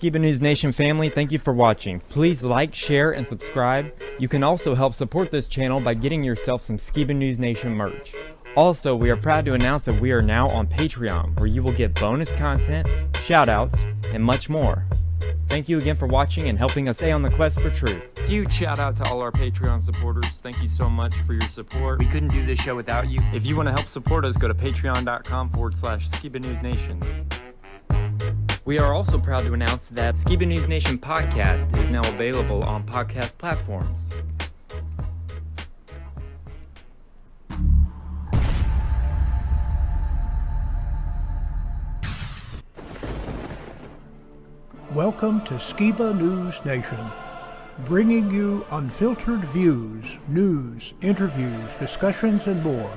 Skiba News Nation family, thank you for watching. Please like, share, and subscribe. You can also help support this channel by getting yourself some Skiba News Nation merch. Also, we are proud to announce that we are now on Patreon, where you will get bonus content, shoutouts, and much more. Thank you again for watching and helping us stay on the quest for truth. Huge shout out to all our Patreon supporters. Thank you so much for your support. We couldn't do this show without you. If you want to help support us, go to patreon.com/Skiba News Nation. We are also proud to announce that Skiba News Nation podcast is now available on podcast platforms. Welcome to Skiba News Nation, bringing you unfiltered views, news, interviews, discussions, and more.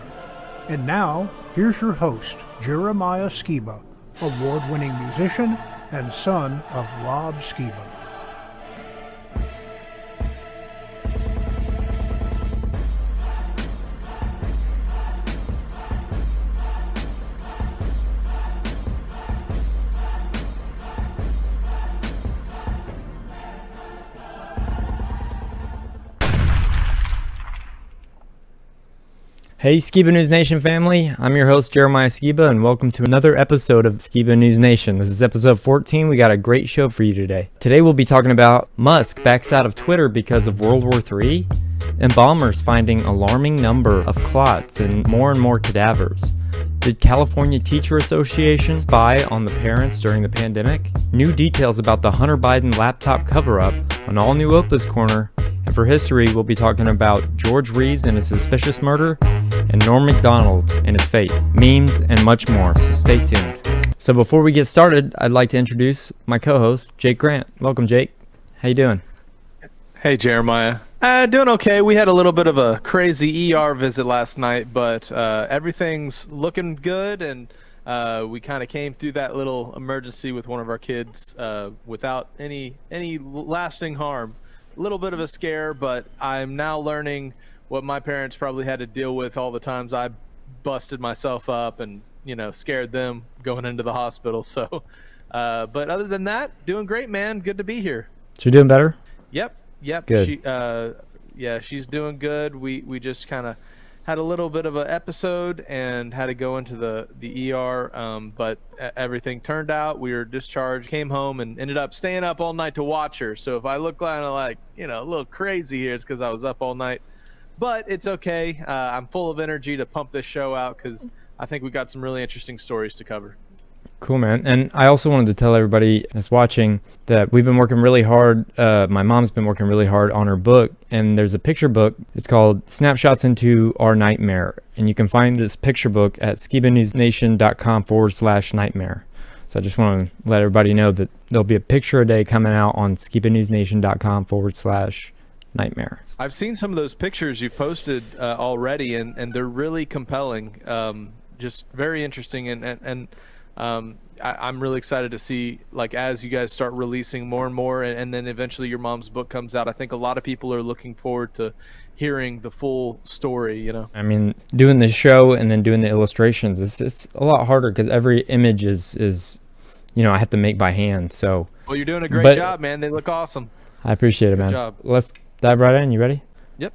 And now, here's your host, Jeremiah Skiba, award-winning musician and son of Rob Skiba. Hey Skiba News Nation family, I'm your host Jeremiah Skiba and welcome to another episode of Skiba News Nation. This is episode 14, we got a great show for you today. Today we'll be talking about Musk backs out of Twitter because of World War III, Embalmers finding alarming number of clots and more cadavers. Did California Teacher Association spy on the parents during the pandemic? New details about the Hunter Biden laptop cover-up, an all-new OPAS corner, and for history we'll be talking about George Reeves and his suspicious murder, and Norm Macdonald and his fate, memes, and much more, so stay tuned. So before we get started, I'd like to introduce my co-host, Jake Grant. Welcome, Jake. How you doing? Hey, Jeremiah. Doing okay. We had a little bit of a crazy ER visit last night, but everything's looking good, and we kind of came through that little emergency with one of our kids without any lasting harm. A little bit of a scare, but I'm now learning what my parents probably had to deal with all the times I busted myself up and, scared them going into the hospital. So, but other than that, doing great, man. Good to be here. So you're doing better? Yep. Good. She's doing good. We just kind of had a little bit of an episode and had to go into the ER, but everything turned out. We were discharged, came home, and ended up staying up all night to watch her. So if I look kind of like, a little crazy here, it's because I was up all night. But it's okay. I'm full of energy to pump this show out because I think we got some really interesting stories to cover. Cool, man. And I also wanted to tell everybody that's watching that we've been working really hard. My mom's been working really hard on her book, and there's a picture book. It's called Snapshots into Our Nightmare. And you can find this picture book at skibanewsnation.com/nightmare. So I just want to let everybody know that there'll be a picture a day coming out on skibanewsnation.com/nightmare. I've seen some of those pictures you've posted already, and they're really compelling. Just very interesting, and I'm really excited to see, like, as you guys start releasing more and more, and then eventually your mom's book comes out. I think a lot of people are looking forward to hearing the full story. I mean, doing the show and then doing the illustrations, it's a lot harder because every image is I have to make by hand. So well, you're doing a great job, man. They look awesome. I appreciate it, man. Good job. Let's dive right in. You ready? Yep.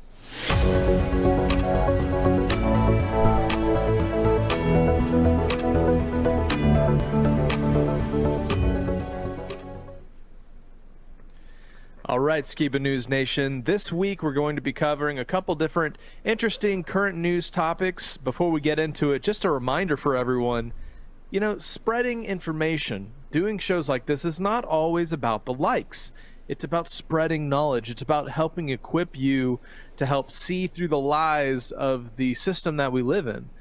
All right, Skiba News Nation. This week we're going to be covering a couple different interesting current news topics. Before we get into it, just a reminder for everyone, spreading information, doing shows like this is not always about the likes. It's about spreading knowledge. It's about helping equip you to help see through the lies of the system that we live in.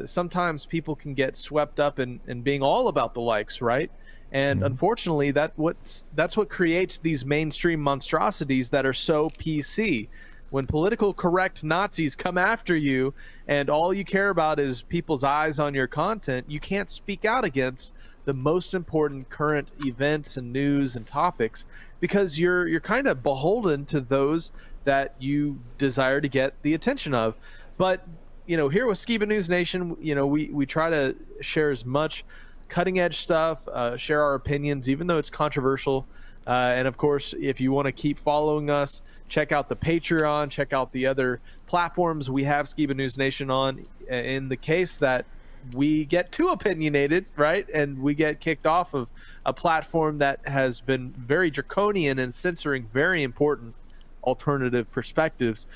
Sometimes people can get swept up in being all about the likes, right? And unfortunately, that's what creates these mainstream monstrosities that are so PC. When political correct Nazis come after you and all you care about is people's eyes on your content, you can't speak out against the most important current events and news and topics because you're kind of beholden to those that you desire to get the attention of. But here with Skiba News Nation, we try to share as much cutting edge stuff, share our opinions, even though it's controversial. And of course, if you want to keep following us, check out the Patreon, check out the other platforms we have Skiba News Nation on, in the case that we get too opinionated, right? And we get kicked off of a platform that has been very draconian and censoring very important alternative perspectives.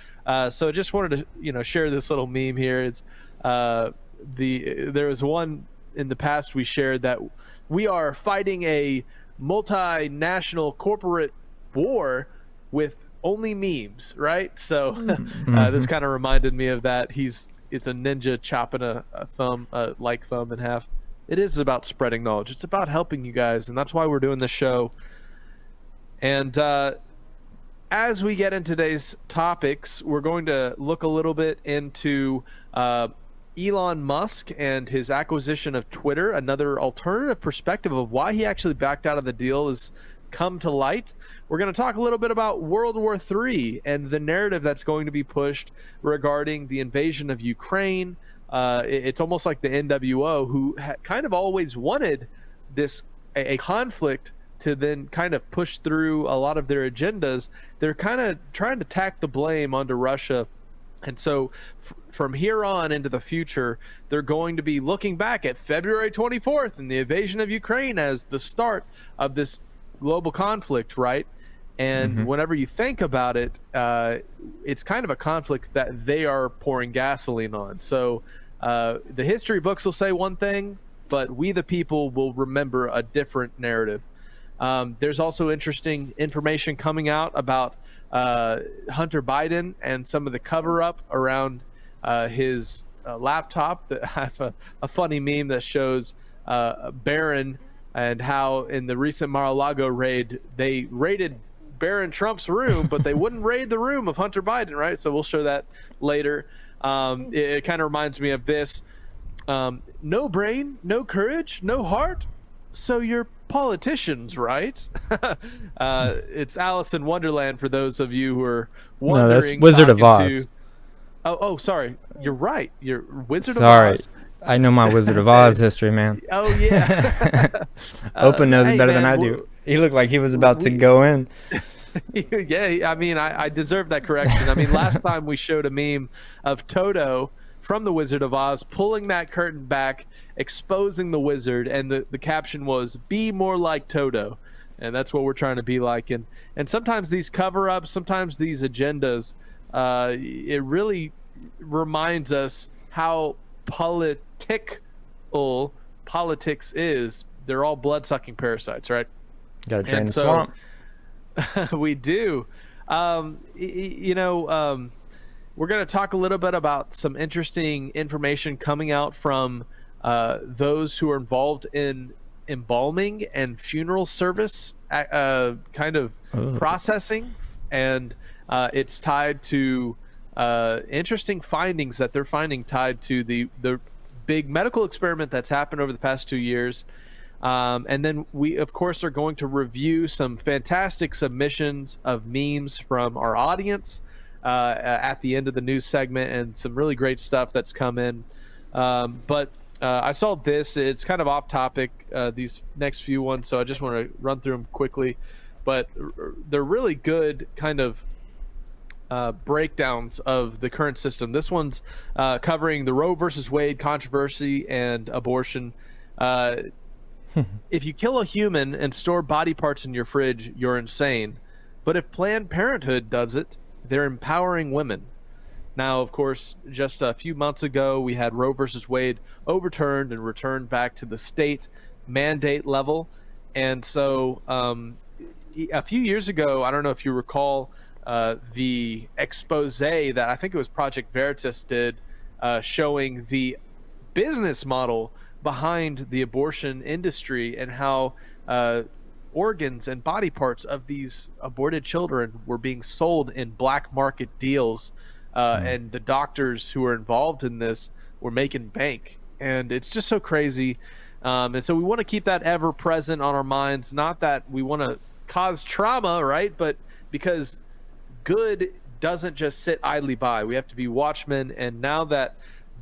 So I just wanted to, share this little meme here. It's there was one in the past we shared that we are fighting a multinational corporate war with only memes, right? So this kind of reminded me of that. It's a ninja chopping a thumb in half. It is about spreading knowledge. It's about helping you guys, and that's why we're doing this show. And as we get into today's topics, we're going to look a little bit into Elon Musk and his acquisition of Twitter. Another alternative perspective of why he actually backed out of the deal has come to light. We're going to talk a little bit about World War III and the narrative that's going to be pushed regarding the invasion of Ukraine. It's almost like the NWO, who kind of always wanted a conflict to then kind of push through a lot of their agendas. They're kind of trying to tack the blame onto Russia. And so from here on into the future, they're going to be looking back at February 24th and the invasion of Ukraine as the start of this global conflict, right? And whenever you think about it, it's kind of a conflict that they are pouring gasoline on. So the history books will say one thing, but we the people will remember a different narrative. There's also interesting information coming out about Hunter Biden and some of the cover-up around his laptop. That I have a funny meme that shows Barron and how in the recent Mar-a-Lago raid, they raided Barron Trump's room, but they wouldn't raid the room of Hunter Biden, right? So we'll show that later. It kind of reminds me of this. No brain, no courage, no heart, so you're politicians, right? It's Alice in Wonderland for those of you who are wondering. No, that's Wizard of Oz. Oh, sorry. You're right. You're Wizard of Sorry. Oz. I know my Wizard of Oz history, man. Oh, yeah. Open knows it better than I do. He looked like he was about to go in. Yeah, I mean, I deserve that correction. I mean, last time we showed a meme of Toto from the Wizard of Oz pulling that curtain back, exposing the wizard, and the caption was, "Be more like Toto." And that's what we're trying to be like. And sometimes these cover-ups, sometimes these agendas, it really reminds us how politics is. They're all blood-sucking parasites, right? Gotta drain the swamp. We do. We're going to talk a little bit about some interesting information coming out from those who are involved in embalming and funeral service processing, and it's tied to interesting findings that they're finding tied to the big medical experiment that's happened over the past 2 years. And then we, of course, are going to review some fantastic submissions of memes from our audience at the end of the news segment, and some really great stuff that's come in. But I saw this. It's kind of off topic, these next few ones, so I just want to run through them quickly. But they're really good kind of breakdowns of the current system. This one's covering the Roe versus Wade controversy and abortion. If you kill a human and store body parts in your fridge, you're insane. But if Planned Parenthood does it, they're empowering women. Now, of course, just a few months ago, we had Roe versus Wade overturned and returned back to the state mandate level. And so a few years ago, I don't know if you recall, the expose that I think it was Project Veritas did, showing the business model behind the abortion industry and how organs and body parts of these aborted children were being sold in black market deals, and the doctors who were involved in this were making bank. And it's just so crazy. And so we want to keep that ever present on our minds, not that we want to cause trauma, right? But because good doesn't just sit idly by. We have to be watchmen. And now that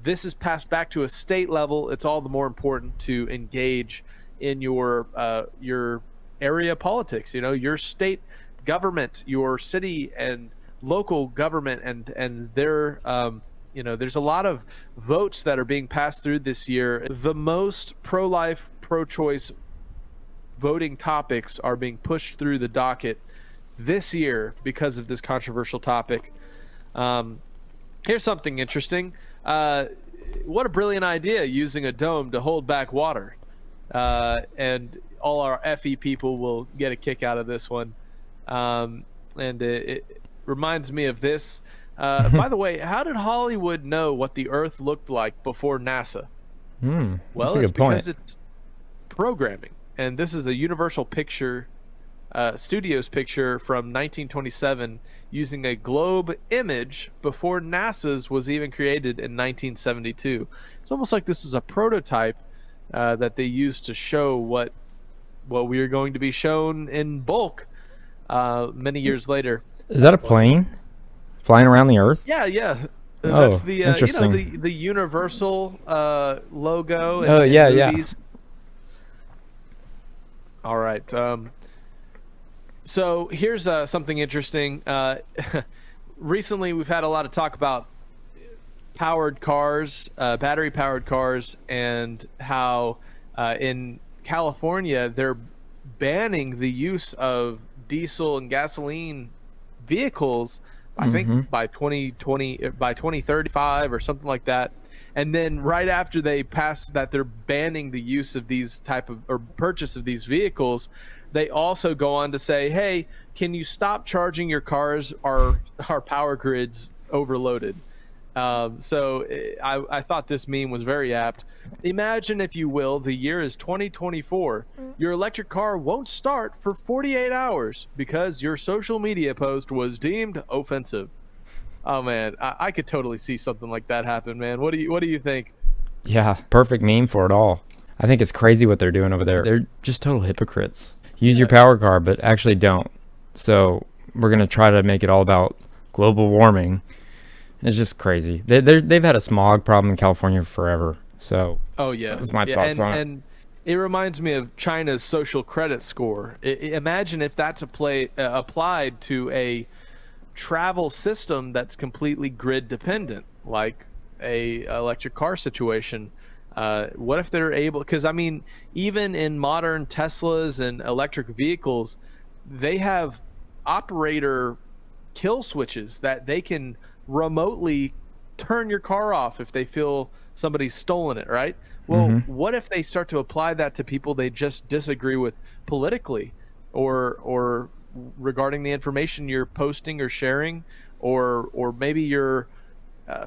this is passed back to a state level, it's all the more important to engage in your area politics. Your state government, your city and local government, and their there's a lot of votes that are being passed through this year. The most pro-life, pro-choice voting topics are being pushed through the docket this year because of this controversial topic. Here's something interesting. What a brilliant idea, using a dome to hold back water. And all our FE people will get a kick out of this one. And it reminds me of this. By the way, how did Hollywood know what the Earth looked like before NASA? Well, Well, it's because it's programming. And this is the Universal Picture Studios picture from 1927 using a globe image before NASA's was even created in 1972. It's almost like this was a prototype that they used to show what we are going to be shown in bulk many years later. Is that a plane flying around the Earth? Yeah. Oh, That's the interesting. the Universal logo. Yeah. movies. All right. So here's something interesting. Recently, we've had a lot of talk about powered cars, battery-powered cars, and how in California they're banning the use of diesel and gasoline vehicles. I think by 2035 or something like that. And then right after they pass that, they're banning the use of these purchase of these vehicles. They also go on to say, hey, can you stop charging your cars? Our power grid's overloaded. So I thought this meme was very apt. Imagine, if you will, the year is 2024. Your electric car won't start for 48 hours because your social media post was deemed offensive. Oh man, I could totally see something like that happen, man. What do you think? Yeah, perfect meme for it all. I think it's crazy what they're doing over there. They're just total hypocrites. Use your power car, but actually don't. So we're going to try to make it all about global warming. It's just crazy. They've had a smog problem in California forever. So oh yeah, that's my thoughts on it. And it reminds me of China's social credit score. Imagine if that's applied to a travel system that's completely grid dependent, like a electric car situation. What if they're able, because I mean, even in modern Teslas and electric vehicles, they have operator kill switches that they can remotely turn your car off if they feel somebody's stolen it, right? Well, what if they start to apply that to people they just disagree with politically, or regarding the information you're posting or sharing, or maybe your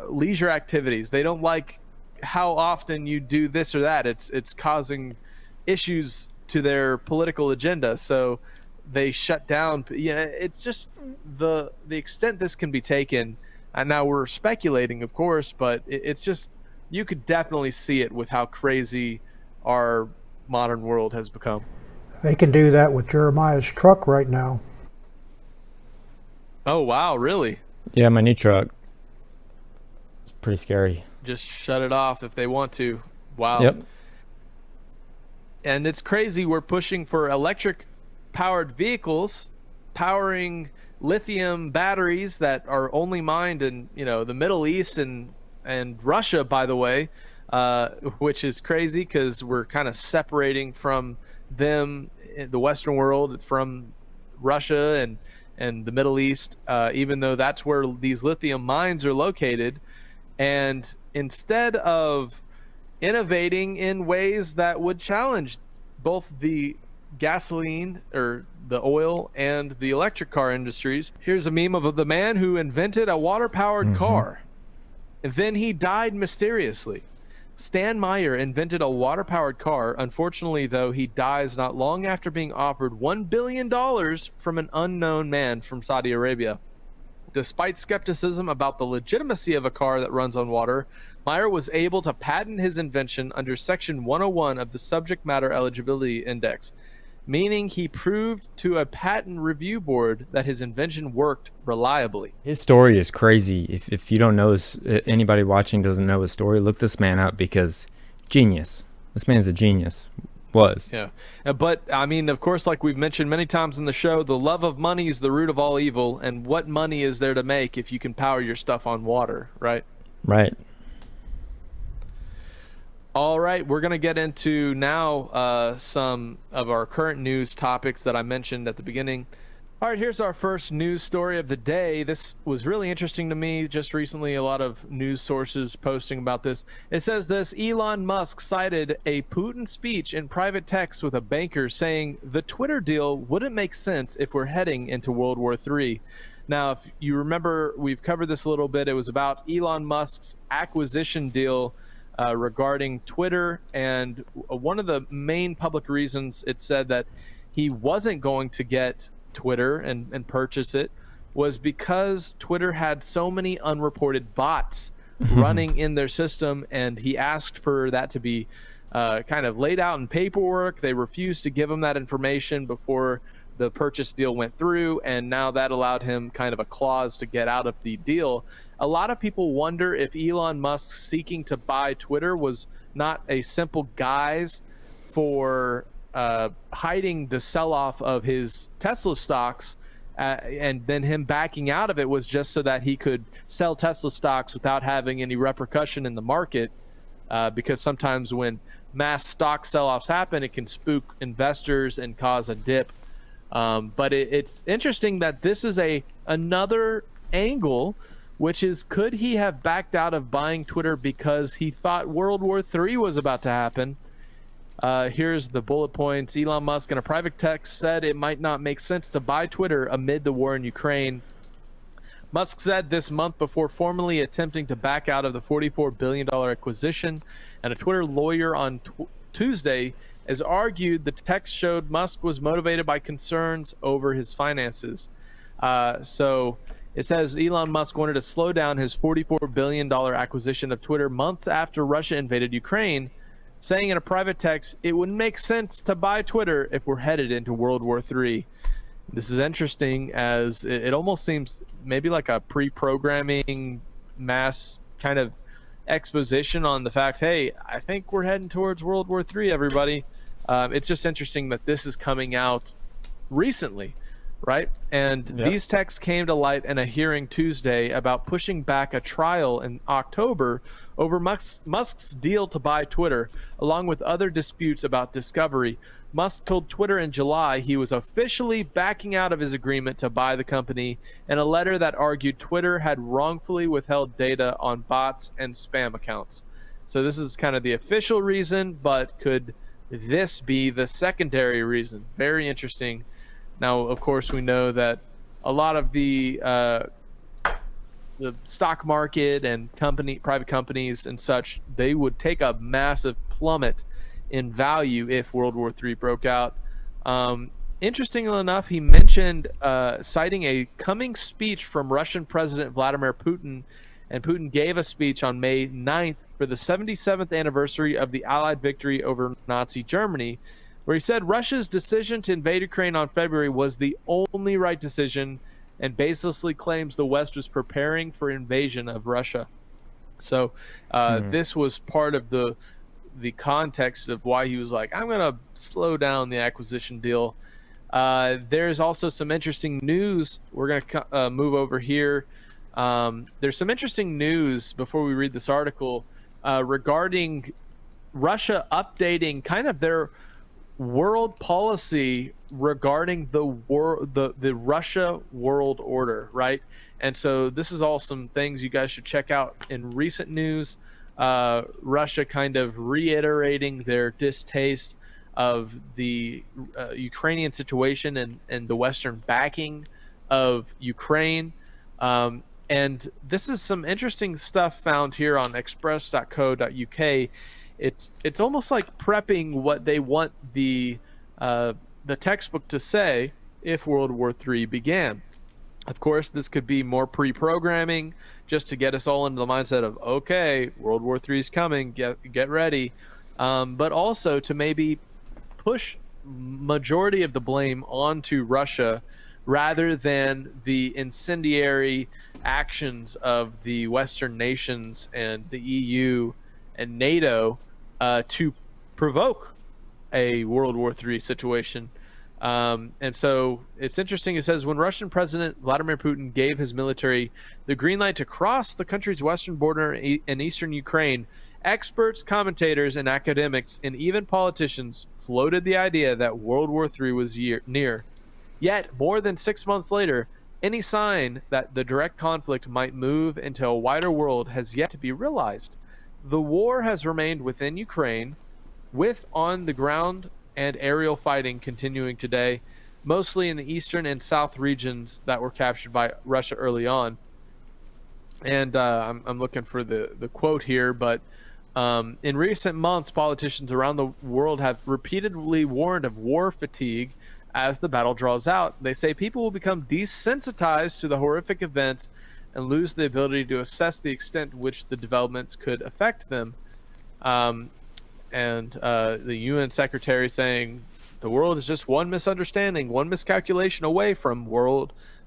leisure activities? They don't like how often you do this or that. It's causing issues to their political agenda, so they shut down. It's just the extent this can be taken. And now we're speculating, of course, but it's just, you could definitely see it with how crazy our modern world has become. They can do that with Jeremiah's truck right now. Oh wow, really? Yeah, my new truck. It's pretty scary. Just shut it off if they want to. Wow. Yep. And it's crazy. We're pushing for electric powered vehicles, powering lithium batteries that are only mined in the Middle East and Russia, by the way, which is crazy because we're kind of separating from them, the Western world, from Russia and the Middle East, even though that's where these lithium mines are located. And instead of innovating in ways that would challenge both the gasoline or the oil and the electric car industries, here's a meme of the man who invented a water-powered car, and then he died mysteriously. Stan Meyer invented a water-powered car. Unfortunately, though, he dies not long after being offered $1 billion from an unknown man from Saudi Arabia. Despite skepticism about the legitimacy of a car that runs on water, Meyer was able to patent his invention under Section 101 of the Subject Matter Eligibility Index. meaning he proved to a patent review board that his invention worked reliably. His story is crazy. If you don't know anybody watching doesn't know his story, look this man up, because genius. This man's a genius. Was. Yeah. But, I mean, of course, like we've mentioned many times in the show, the love of money is the root of all evil. And what money is there to make if you can power your stuff on water, right? Right. All right, we're going to get into now some of our current news topics that I mentioned at the beginning. All right, here's our first news story of the day. This was really interesting to me just recently. A lot of news sources posting about this. It says this: Elon Musk cited a Putin speech in private text with a banker saying the Twitter deal wouldn't make sense if we're heading into World War III. Now, if you remember, we've covered this a little bit. It was about Elon Musk's acquisition deal regarding Twitter, and one of the main public reasons it said that he wasn't going to get Twitter and purchase it was because Twitter had so many unreported bots running in their system, and he asked for that to be kind of laid out in paperwork. They refused to give him that information before the purchase deal went through, and now that allowed him kind of a clause to get out of the deal. A lot of people wonder if Elon Musk seeking to buy Twitter was not a simple guise for hiding the sell-off of his Tesla stocks, and then him backing out of it was just so that he could sell Tesla stocks without having any repercussion in the market, because sometimes when mass stock sell-offs happen, it can spook investors and cause a dip. But it's interesting that this is another angle, which is, could he have backed out of buying Twitter because he thought World War III was about to happen? Here's the bullet points. Elon Musk in a private text said it might not make sense to buy Twitter amid the war in Ukraine. Musk said this month before formally attempting to back out of the $44 billion acquisition, and a Twitter lawyer on Tuesday has argued the text showed Musk was motivated by concerns over his finances. So it says Elon Musk wanted to slow down his $44 billion acquisition of Twitter months after Russia invaded Ukraine, saying in a private text, it would make sense to buy Twitter if we're headed into World War III. This is interesting, as it almost seems maybe like a pre-programming mass kind of exposition on the fact, hey, I think we're heading towards World War III, everybody. It's just interesting that this is coming out recently, right? And these texts came to light in a hearing Tuesday about pushing back a trial in October over Musk's deal to buy Twitter, along with other disputes about discovery. Musk told Twitter in July he was officially backing out of his agreement to buy the company in a letter that argued Twitter had wrongfully withheld data on bots and spam accounts. So this is kind of the official reason, but could this be the secondary reason? Very interesting. Now, of course, we know that a lot of the stock market and private companies and such, they would take a massive plummet in value if World War III broke out. Interestingly enough, he mentioned citing a coming speech from Russian President Vladimir Putin, and Putin gave a speech on May 9th for the 77th anniversary of the Allied victory over Nazi Germany, where he said Russia's decision to invade Ukraine on February was the only right decision, and baselessly claims the West was preparing for invasion of Russia. So this was part of the context of why he was like, I'm going to slow down the acquisition deal. There's also some interesting news. We're going to move over here. There's some interesting news before we read this article regarding Russia updating kind of their world policy regarding the Russia world order, right? And so this is all some things you guys should check out in recent news. Russia kind of reiterating their distaste of the Ukrainian situation and the Western backing of Ukraine. And this is some interesting stuff found here on express.co.uk. It's almost like prepping what they want the textbook to say if World War III began. Of course, this could be more pre-programming just to get us all into the mindset of, okay, World War III is coming, get ready. But also to maybe push majority of the blame onto Russia rather than the incendiary actions of the Western nations and the EU and NATO to provoke a World War III situation. And so it's interesting. It says when Russian President Vladimir Putin gave his military the green light to cross the country's western border in eastern Ukraine, experts, commentators, and academics, and even politicians floated the idea that World War III was near. Yet, more than 6 months later, any sign that the direct conflict might move into a wider world has yet to be realized. The war has remained within Ukraine, with on-the-ground and aerial fighting continuing today, mostly in the eastern and south regions that were captured by Russia early on. And I'm looking for the quote here, but in recent months, politicians around the world have repeatedly warned of war fatigue as the battle draws out. They say people will become desensitized to the horrific events and lose the ability to assess the extent to which the developments could affect them. And the UN secretary saying the world is just one misunderstanding, one miscalculation away from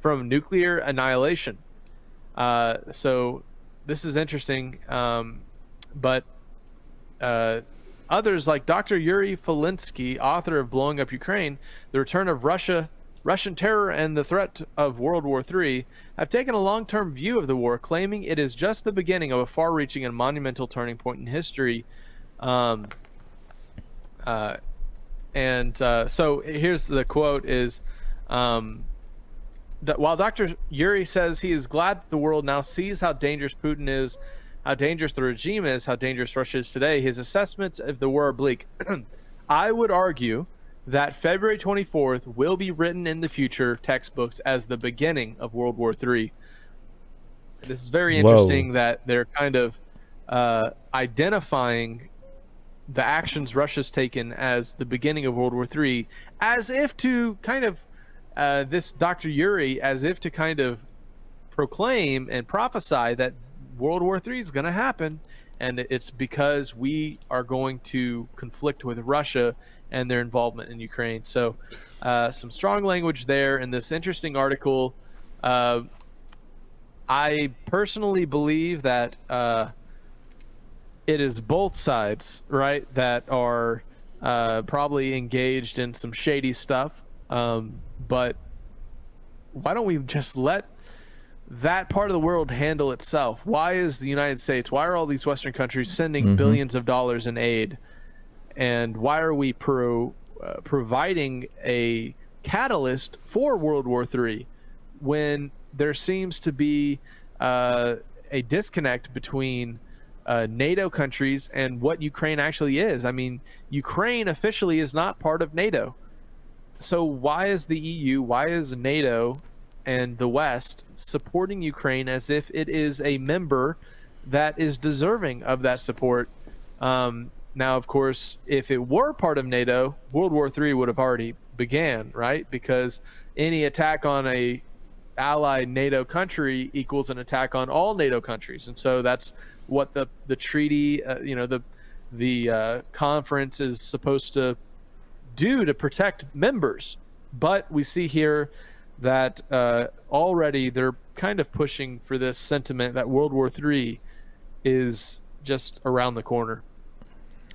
nuclear annihilation. So this is interesting. But others like Dr. Yuri Felinsky, author of Blowing Up Ukraine, The Return of Russian Terror and the Threat of World War III, have taken a long-term view of the war, claiming it is just the beginning of a far-reaching and monumental turning point in history. So here's the quote is, while Dr. Yuri says he is glad that the world now sees how dangerous Putin is, how dangerous the regime is, how dangerous Russia is today, his assessments of the war are bleak. I would argue that February 24th will be written in the future textbooks as the beginning of World War III. This is very interesting that they're kind of identifying the actions Russia's taken as the beginning of World War III, as if to kind of this Dr. Yuri, as if to kind of proclaim and prophesy that World War III is going to happen, and it's because we are going to conflict with Russia and their involvement in Ukraine. So some strong language there in this interesting article. I personally believe that it is both sides, right, that are probably engaged in some shady stuff. But why don't we just let that part of the world handle itself? Why is the United States, why are all these Western countries sending billions of dollars in aid? And why are we providing a catalyst for World War III when there seems to be a disconnect between NATO countries and what Ukraine actually is? I mean, Ukraine officially is not part of NATO. So why is the EU, why is NATO and the West supporting Ukraine as if it is a member that is deserving of that support? Now, of course, if it were part of NATO, World War III would have already began, right? Because any attack on a allied NATO country equals an attack on all NATO countries. And so that's what the treaty, the conference is supposed to do to protect members. But we see here that already they're kind of pushing for this sentiment that World War III is just around the corner.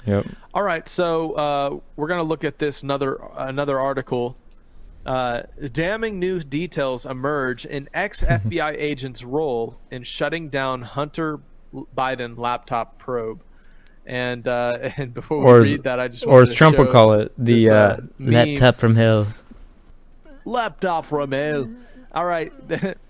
Yep. All right, so we're going to look at this another article. Damning new details emerge in ex-FBI agent's role in shutting down Hunter Biden laptop probe. And before we read that, I just or as Trump would call it, the laptop from hell. Laptop from hell. All right,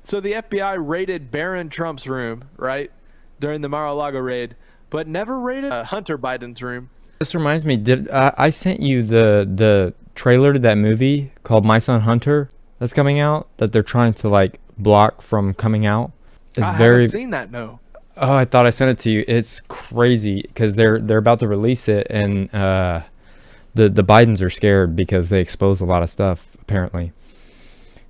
so the FBI raided Barron Trump's room, right, during the Mar-a-Lago raid, but never raided Hunter Biden's room. This reminds me, I sent you the trailer to that movie called My Son Hunter that's coming out, that they're trying to like block from coming out. I haven't seen that, no. Oh, I thought I sent it to you. It's crazy because they're about to release it, and the Bidens are scared because they expose a lot of stuff apparently.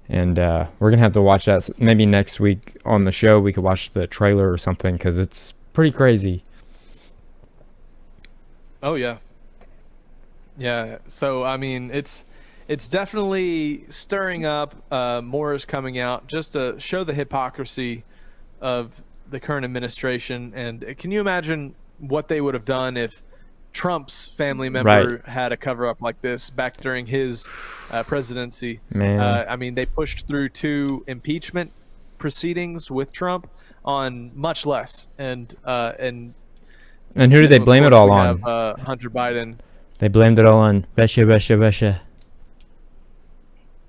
And we're gonna have to watch that. Maybe next week on the show we could watch the trailer or something because it's pretty crazy. Oh yeah. Yeah. So I mean, it's definitely stirring up. More is coming out just to show the hypocrisy of the current administration. And can you imagine what they would have done if Trump's family Right. member had a cover up like this back during his presidency? Man. I mean, they pushed through 2 impeachment proceedings with Trump on much less, and And who do they then of blame it course all we have on? Hunter Biden. They blamed it all on Russia, Russia, Russia.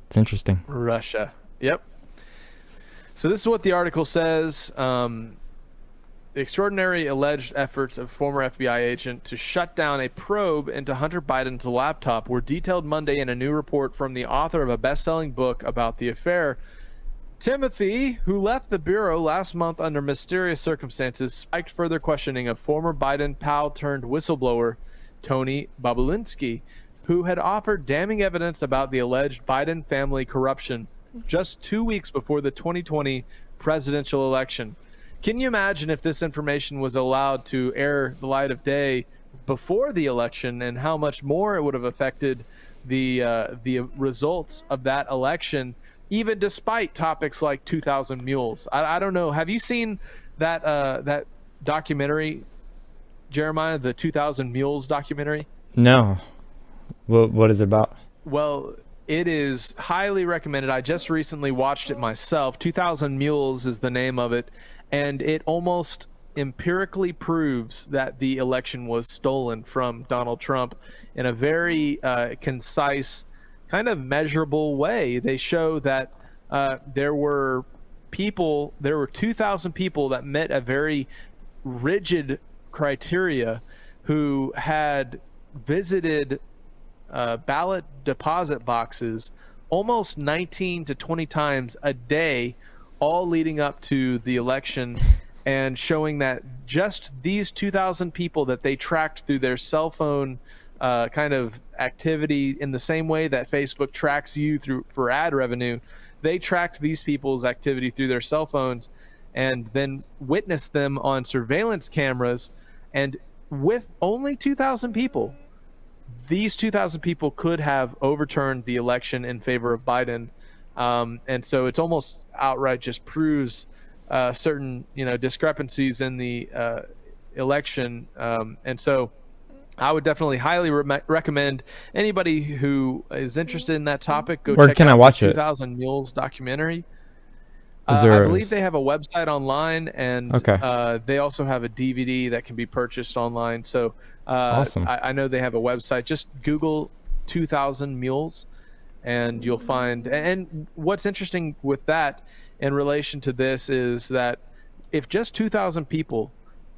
It's interesting. Russia. Yep. So this is what the article says. The extraordinary alleged efforts of former FBI agent to shut down a probe into Hunter Biden's laptop were detailed Monday in a new report from the author of a best-selling book about the affair. Timothy, who left the bureau last month under mysterious circumstances, spiked further questioning of former Biden pal turned whistleblower Tony Bobulinski, who had offered damning evidence about the alleged Biden family corruption just 2 weeks before the 2020 presidential election. Can you imagine if this information was allowed to air the light of day before the election, and how much more it would have affected the results of that election, even despite topics like 2,000 Mules? I don't know. Have you seen that documentary, Jeremiah, the 2,000 Mules documentary? No. What is it about? Well, it is highly recommended. I just recently watched it myself. 2,000 Mules is the name of it, and it almost empirically proves that the election was stolen from Donald Trump in a very concise, kind of measurable way. They show that there were 2,000 people that met a very rigid criteria who had visited ballot deposit boxes almost 19 to 20 times a day, all leading up to the election, and showing that just these 2,000 people that they tracked through their cell phone kind of activity, in the same way that Facebook tracks you for ad revenue, they tracked these people's activity through their cell phones and then witnessed them on surveillance cameras. And with only 2,000 people, these 2,000 people could have overturned the election in favor of Biden. And so it's almost outright just proves certain, discrepancies in the election. And so I would definitely highly recommend anybody who is interested in that topic, go Where check can I out watch the it? 2,000 Mules documentary. Is I there believe they have a website online, and Okay. they also have a DVD that can be purchased online. So Awesome. I know they have a website. Just Google 2,000 Mules, and you'll find. And what's interesting with that in relation to this is that if just 2,000 people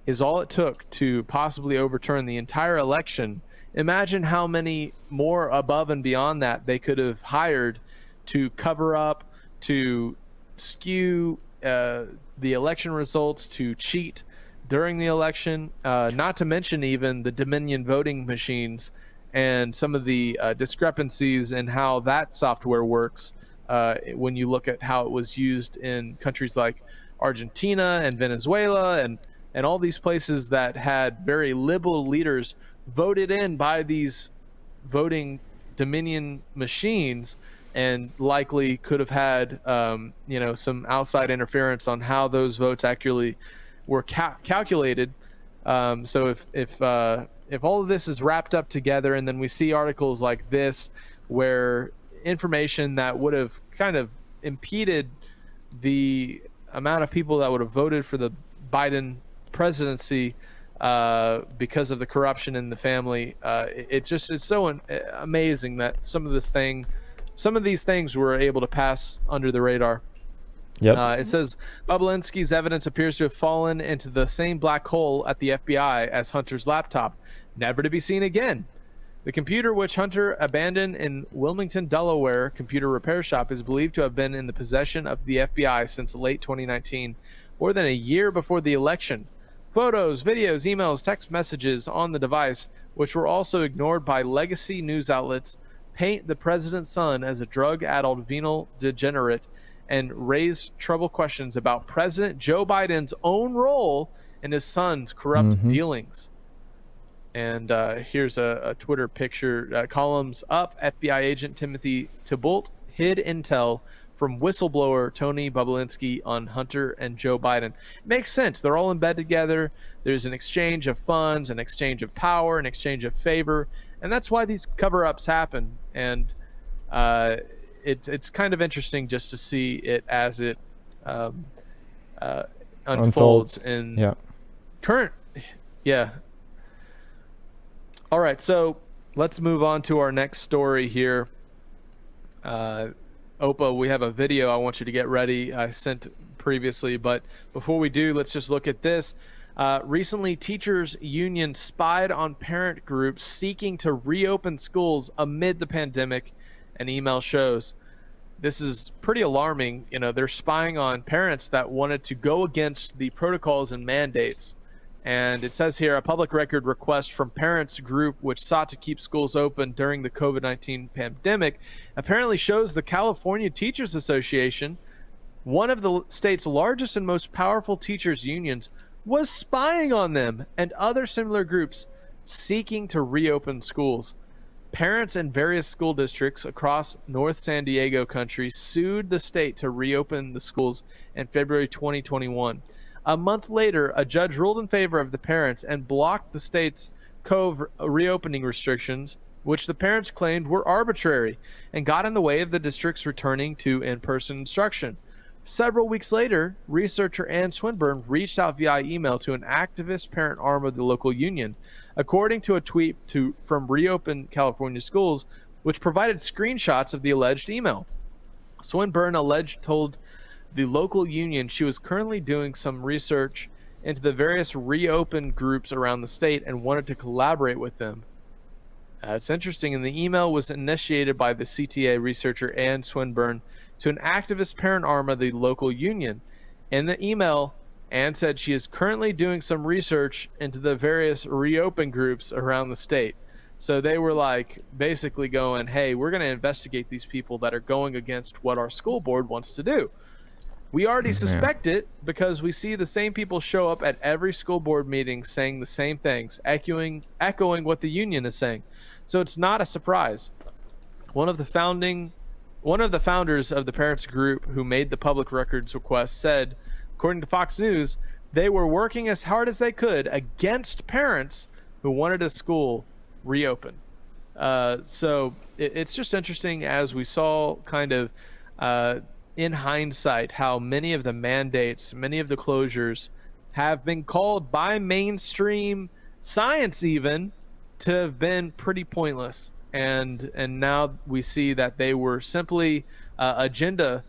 is all it took to possibly overturn the entire election, imagine how many more above and beyond that they could have hired to cover up, to skew the election results, to cheat during the election, not to mention even the Dominion voting machines and some of the discrepancies in how that software works when you look at how it was used in countries like Argentina and Venezuela and all these places that had very liberal leaders voted in by these voting Dominion machines, and likely could have had some outside interference on how those votes actually were calculated. So if all of this is wrapped up together, and then we see articles like this where information that would have kind of impeded the amount of people that would have voted for the Biden presidency because of the corruption in the family, it's so amazing that some of these things were able to pass under the radar. Yep. It says Bobulinski's evidence appears to have fallen into the same black hole at the FBI as Hunter's laptop, never to be seen again. The computer which Hunter abandoned in Wilmington, Delaware computer repair shop is believed to have been in the possession of the FBI since late 2019, more than a year before the election. Photos, videos, emails, text messages on the device, which were also ignored by legacy news outlets, paint the president's son as a drug-addled venal degenerate and raise trouble questions about President Joe Biden's own role in his son's corrupt dealings. And here's a Twitter picture. Columns up, FBI agent Timothy Thibault hid intel from whistleblower Tony Bobulinski on Hunter and Joe Biden. It makes sense. They're all in bed together. There's an exchange of funds, an exchange of power, an exchange of favor. And that's why these cover-ups happen. And it's kind of interesting just to see it as it unfolds in current. Yeah. All right, so let's move on to our next story here. Opa, we have a video I want you to get ready. I sent previously, but before we do, let's just look at this. Recently, teachers' union spied on parent groups seeking to reopen schools amid the pandemic, and email shows. This is pretty alarming. You know, they're spying on parents that wanted to go against the protocols and mandates. And it says here, a public record request from parents group which sought to keep schools open during the COVID-19 pandemic apparently shows the California Teachers Association, one of the state's largest and most powerful teachers unions, was spying on them and other similar groups seeking to reopen schools. Parents in various school districts across North San Diego country sued the state to reopen the schools in February 2021. A month later, a judge ruled in favor of the parents and blocked the state's Cove reopening restrictions, which the parents claimed were arbitrary and got in the way of the districts returning to in-person instruction. Several weeks later, researcher Ann Swinburne reached out via email to an activist parent arm of the local union. According to a tweet from Reopen California Schools, which provided screenshots of the alleged email. Swinburne told the local union she was currently doing some research into the various reopen groups around the state and wanted to collaborate with them. It's interesting, and the email was initiated by the CTA researcher Ann Swinburne to an activist parent arm of the local union. In the email, Ann said she is currently doing some research into the various reopen groups around the state. So they were like basically going, hey, we're going to investigate these people that are going against what our school board wants to do. We already suspect it because we see the same people show up at every school board meeting saying the same things, echoing what the union is saying. So it's not a surprise. One of the founders of the parents group who made the public records request said, according to Fox News, they were working as hard as they could against parents who wanted a school reopen. So it's just interesting, as we saw kind of in hindsight, how many of the mandates, many of the closures have been called by mainstream science even to have been pretty pointless. And now we see that they were simply agenda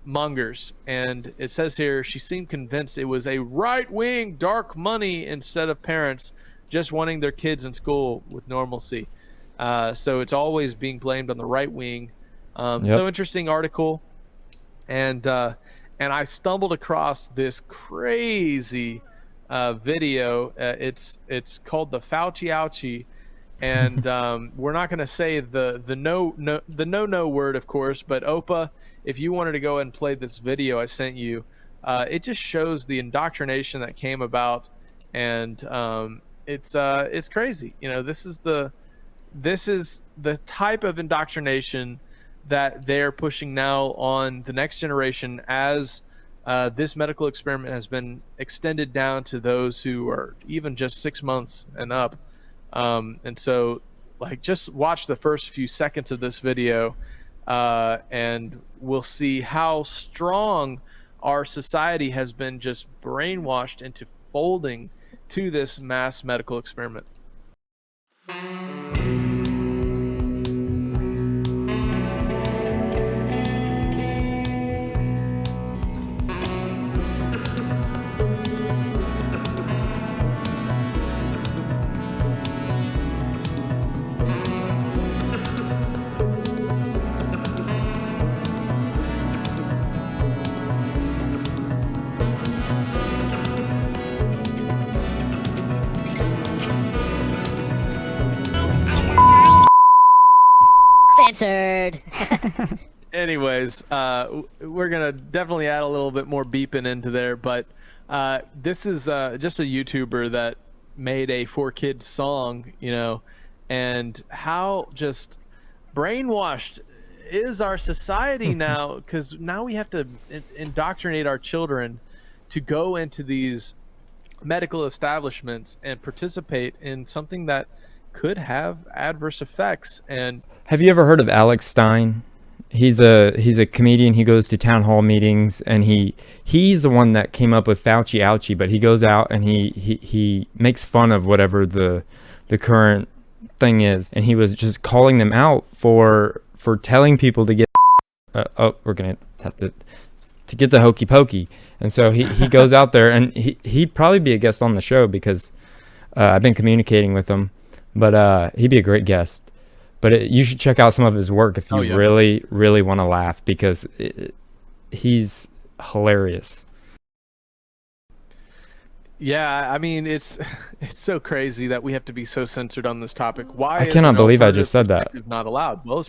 mongers. And it says here, she seemed convinced it was a right-wing dark money instead of parents just wanting their kids in school with normalcy. So it's always being blamed on the right wing. So interesting article. And I stumbled across this crazy video. It's called the Fauci Ouchie, and we're not going to say the no word, of course. But Opa, if you wanted to go and play this video I sent you, it just shows the indoctrination that came about, and it's crazy. You know, this is the type of indoctrination that they're pushing now on the next generation, as this medical experiment has been extended down to those who are even just 6 months and up. And so, like, just watch the first few seconds of this video, and we'll see how strong our society has been just brainwashed into folding to this mass medical experiment. Censored. Anyways, we're gonna definitely add a little bit more beeping into there, but this is just a YouTuber that made a For Kids song, and how just brainwashed is our society now, because now we have to indoctrinate our children to go into these medical establishments and participate in something that could have adverse effects. And Have you ever heard of Alex Stein? He's a comedian. He goes to town hall meetings, and he's the one that came up with Fauci ouchie, but he goes out and he makes fun of whatever the current thing is, and he was just calling them out for telling people to get we're gonna have to get the hokey pokey. And so he goes out there, and he'd probably be a guest on the show, because I've been communicating with him, but he'd be a great guest. But you should check out some of his work if you really want to laugh, because he's hilarious. Yeah, I mean, it's so crazy that we have to be so censored on this topic. Why? I cannot believe I just said that. Not allowed. Well,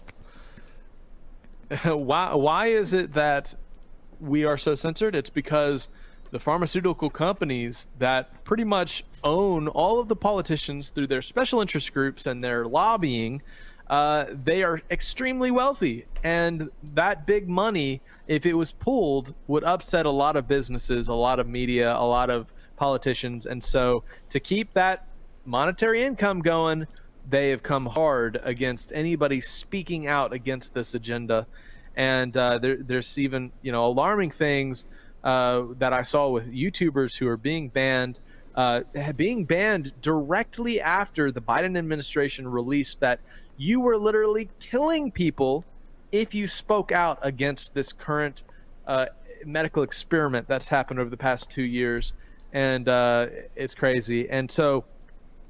why is it that we are so censored? It's because the pharmaceutical companies that pretty much own all of the politicians through their special interest groups and their lobbying, they are extremely wealthy, and that big money, if it was pooled, would upset a lot of businesses, a lot of media, a lot of politicians. And so to keep that monetary income going, they have come hard against anybody speaking out against this agenda. And there's even alarming things that I saw with YouTubers who are being banned directly after the Biden administration released that you were literally killing people if you spoke out against this current medical experiment that's happened over the past 2 years. And it's crazy. And so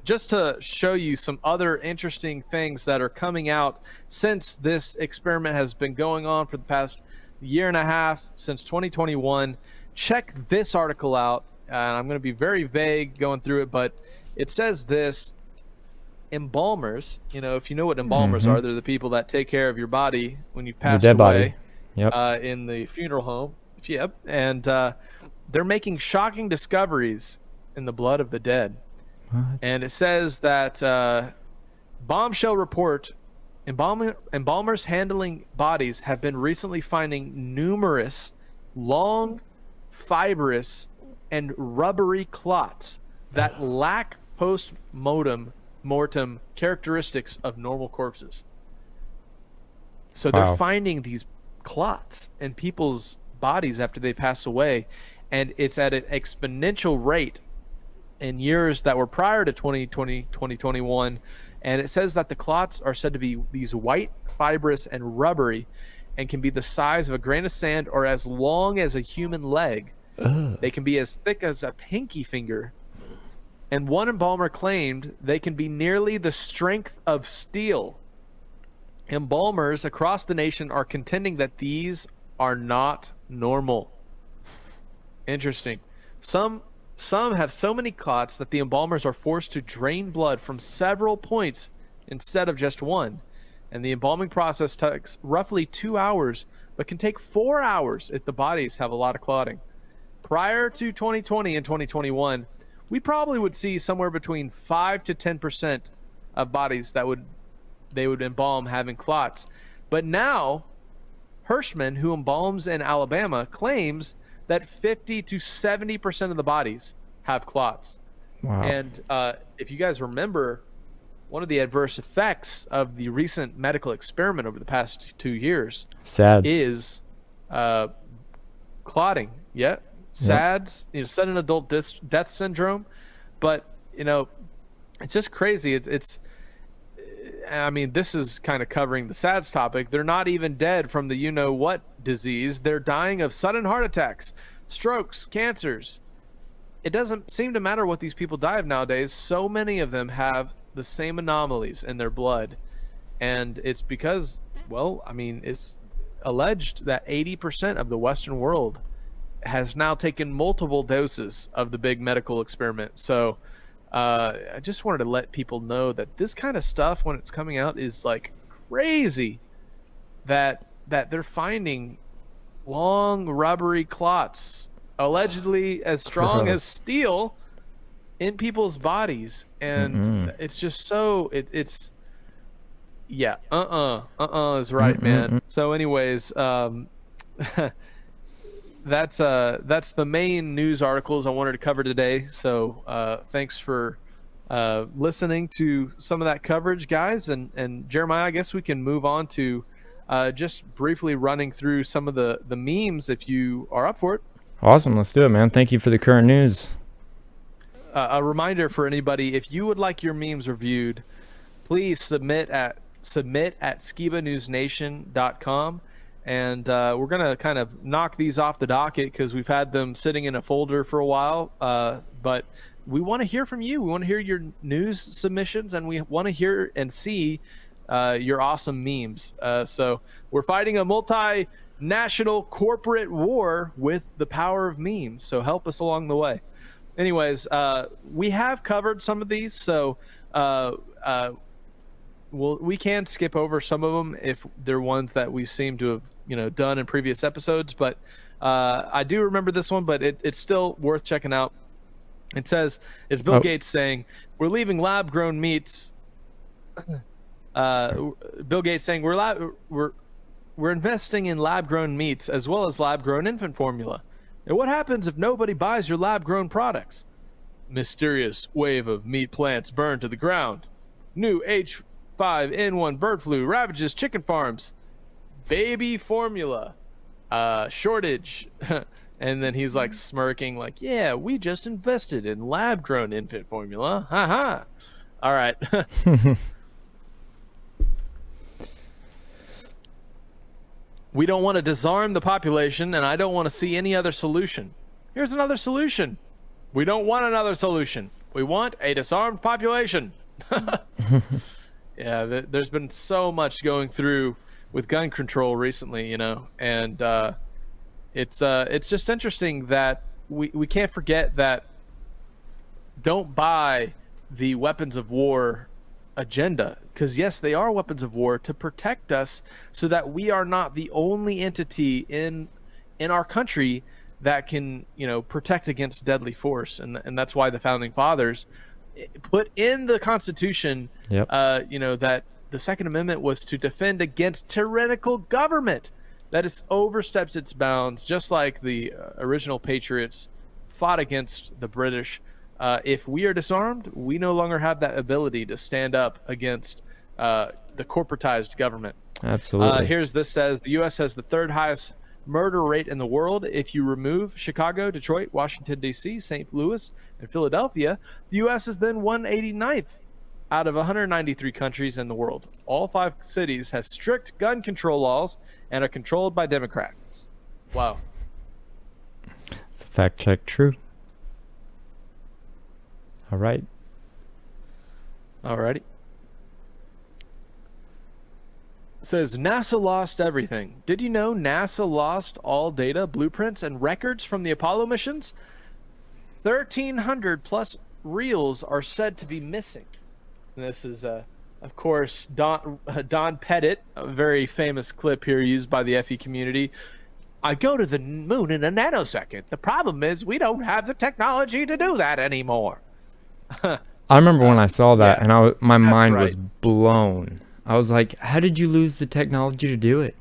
just to show you some other interesting things that are coming out since this experiment has been going on for the past year and a half, since 2021, check this article out. And I'm going to be very vague going through it, but it says this: embalmers, if you know what embalmers are, they're the people that take care of your body when you've passed away. Yep. In the funeral home. Yep. And they're making shocking discoveries in the blood of the dead. What? And it says that bombshell report: embalmers handling bodies have been recently finding numerous long, fibrous, and rubbery clots that lack post-mortem characteristics of normal corpses. So they're finding these clots in people's bodies after they pass away, and it's at an exponential rate in years that were prior to 2020, 2021. And it says that the clots are said to be these white, fibrous, and rubbery, and can be the size of a grain of sand or as long as a human leg. They can be as thick as a pinky finger. And one embalmer claimed they can be nearly the strength of steel. Embalmers across the nation are contending that these are not normal. Interesting. Some have so many clots that the embalmers are forced to drain blood from several points instead of just one. And the embalming process takes roughly 2 hours, but can take 4 hours if the bodies have a lot of clotting. Prior to 2020 and 2021, we probably would see somewhere between 5 to 10% of bodies that they would embalm having clots. But now, Hirschman, who embalms in Alabama, claims that 50 to 70% of the bodies have clots. Wow. And if you guys remember, one of the adverse effects of the recent medical experiment over the past 2 years is clotting. Yeah. SADS, sudden adult death syndrome. But, it's just crazy. I mean, this is kind of covering the SADS topic. They're not even dead from the you-know-what disease. They're dying of sudden heart attacks, strokes, cancers. It doesn't seem to matter what these people die of nowadays. So many of them have the same anomalies in their blood. And it's because, it's alleged that 80% of the Western world has now taken multiple doses of the big medical experiment. So I just wanted to let people know that this kind of stuff, when it's coming out, is like crazy. That they're finding long rubbery clots, allegedly as strong as steel, in people's bodies, and it's just so it's yeah, is right, man. So anyways, that's the main news articles I wanted to cover today. So thanks for listening to some of that coverage, guys. And Jeremiah, I guess we can move on to just briefly running through some of the memes if you are up for it. Awesome, let's do it, man. Thank you for the current news. A reminder for anybody, if you would like your memes reviewed, please submit at SKIBA'NewsNation.com. And we're going to kind of knock these off the docket because we've had them sitting in a folder for a while. But we want to hear from you. We want to hear your news submissions, and we want to hear and see your awesome memes. So we're fighting a multinational corporate war with the power of memes. So help us along the way. Anyways, we have covered some of these. So we can skip over some of them if they're ones that we seem to have done in previous episodes, but I do remember this one, but it's still worth checking out. It says it's Bill Gates saying we're leaving lab-grown meats. Bill Gates saying we're investing in lab-grown meats as well as lab-grown infant formula. And what happens if nobody buys your lab-grown products? Mysterious wave of meat plants burned to the ground. New H5N1 bird flu ravages chicken farms. Baby formula shortage. And then he's like smirking like, yeah, we just invested in lab-grown infant formula. Ha. All right. We don't want to disarm the population, and I don't want to see any other solution. Here's another solution. We don't want another solution. We want a disarmed population. Yeah, there's been so much going through with gun control recently, and it's just interesting that we can't forget that don't buy the weapons of war agenda, because yes, they are weapons of war to protect us so that we are not the only entity in our country that can protect against deadly force, and that's why the founding fathers put in the Constitution that the Second Amendment was to defend against tyrannical government that oversteps its bounds, just like the original patriots fought against the British. If we are disarmed, we no longer have that ability to stand up against the corporatized government. Absolutely. This says the U.S. has the third highest murder rate in the world. If you remove Chicago, Detroit, Washington, D.C., St. Louis, and Philadelphia, the U.S. is then 189th out of 193 countries in the world. All 5 cities have strict gun control laws and are controlled by Democrats. Wow. It's a fact check true. All right. Alrighty. Says NASA lost everything. Did you know NASA lost all data, blueprints, and records from the Apollo missions? 1,300 plus reels are said to be missing. And this is, of course, Don Pettit, a very famous clip here used by the FE community. I go to the moon in a nanosecond. The problem is we don't have the technology to do that anymore. I remember when I saw that, and my mind right. was blown. I was like, how did you lose the technology to do it?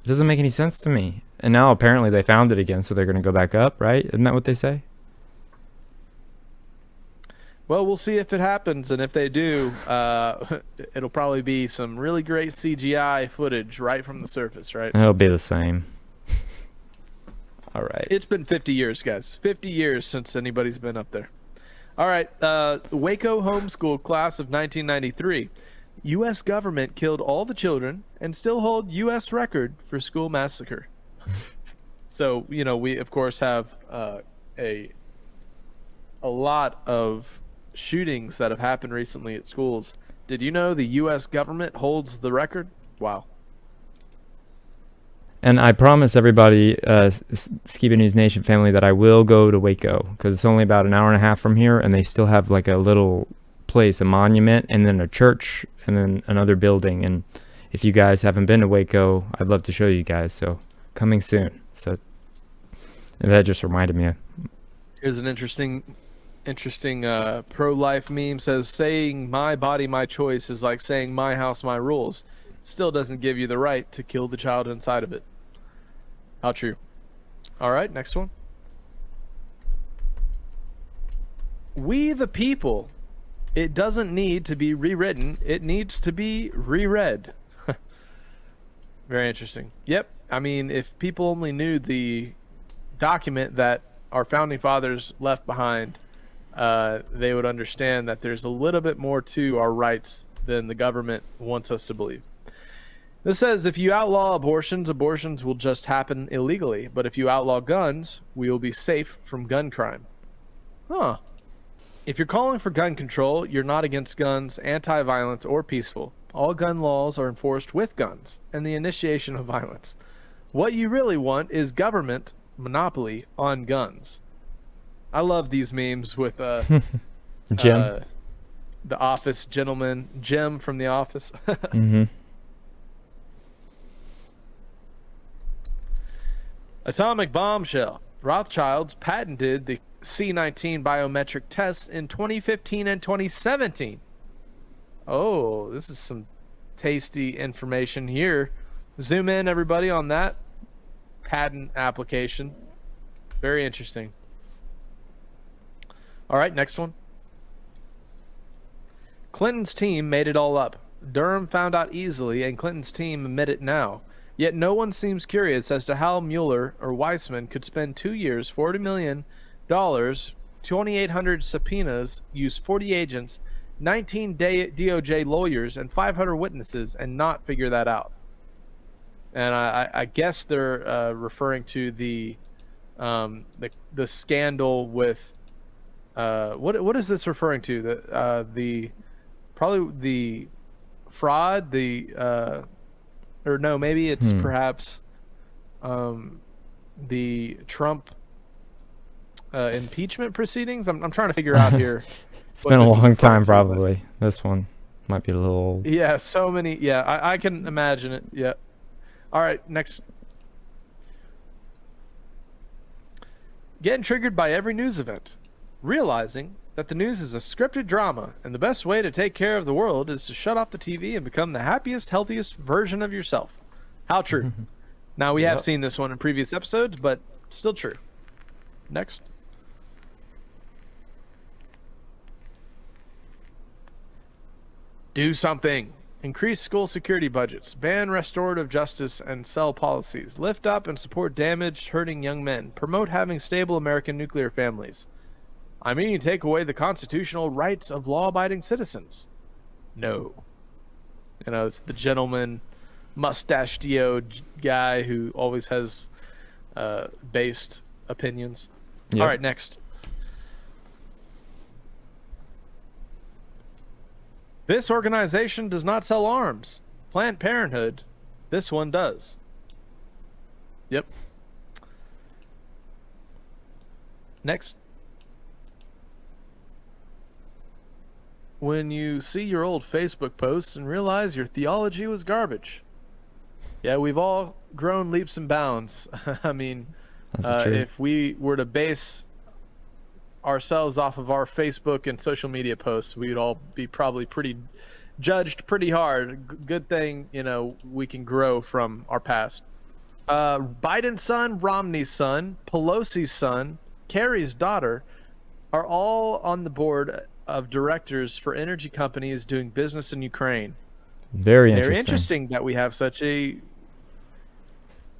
It doesn't make any sense to me. And now apparently they found it again, so they're going to go back up, right? Isn't that what they say? Well, we'll see if it happens, and if they do, it'll probably be some really great CGI footage right from the surface, right? It'll be the same. All right. It's been 50 years, guys. 50 years since anybody's been up there. All right. Waco homeschool class of 1993. U.S. government killed all the children and still hold U.S. record for school massacre. So, we, of course, have a lot of shootings that have happened recently at schools. Did you know the U.S. government holds the record? Wow. And I promise everybody, Skiba News Nation family, that I will go to Waco, because it's only about an hour and a half from here, and they still have like a little place, a monument, and then a church, and then another building. And if you guys haven't been to Waco, I'd love to show you guys. So coming soon. So that just reminded me. Here's an interesting Interesting pro-life meme says saying my body, my choice is like saying my house, my rules. Still doesn't give you the right to kill the child inside of it. How true. All right, next one. We the people. It doesn't need to be rewritten. It needs to be reread. Very interesting. Yep. I mean, if people only knew the document that our founding fathers left behind, they would understand that there's a little bit more to our rights than the government wants us to believe. This says if you outlaw abortions, abortions will just happen illegally. But if you outlaw guns, we will be safe from gun crime. Huh. If you're calling for gun control, you're not against guns, anti-violence, or peaceful. All gun laws are enforced with guns and the initiation of violence. What you really want is government monopoly on guns. I love these memes with Jim, the Office gentleman, Jim from The Office. mm-hmm. Atomic bombshell. Rothschilds patented the C19 biometric tests in 2015 and 2017. Oh, this is some tasty information here. Zoom in, everybody, on that patent application. Very interesting. All right, next one. Clinton's team made it all up. Durham found out easily, and Clinton's team admit it now. Yet no one seems curious as to how Mueller or Weissman could spend 2 years, $40 million, 2,800 subpoenas, use 40 agents, 19 DOJ lawyers, and 500 witnesses, and not figure that out. And I guess they're referring to the scandal with what is this referring to? The probably the fraud, or no, maybe it's perhaps the Trump impeachment proceedings. I'm trying to figure out here. It's been a long time, probably. This one might be a little old. Yeah, so many. Yeah, I can imagine it. Yeah. All right, next. Getting triggered by every news event. Realizing that the news is a scripted drama, and the best way to take care of the world is to shut off the TV and become the happiest, healthiest version of yourself. How true. Now, we have seen this one in previous episodes, but still true. Next. Do something. Increase school security budgets. Ban restorative justice and cell policies. Lift up and support damaged, hurting young men. Promote having stable American nuclear families. I mean, take away the constitutional rights of law-abiding citizens. No. You know, it's the gentleman, mustached guy who always has based opinions. Yep. All right, next. This organization does not sell arms. Planned Parenthood, this one does. Yep. Next. When you see your old Facebook posts and realize your theology was garbage. Yeah, we've all grown leaps and bounds. I mean, if we were to base ourselves off of our Facebook and social media posts, we'd all be probably judged pretty hard. Good thing, you know, we can grow from our past. Biden's son, Romney's son, Pelosi's son, Kerry's daughter are all on the board of directors for energy companies doing business in Ukraine. Very interesting. Very interesting that we have such a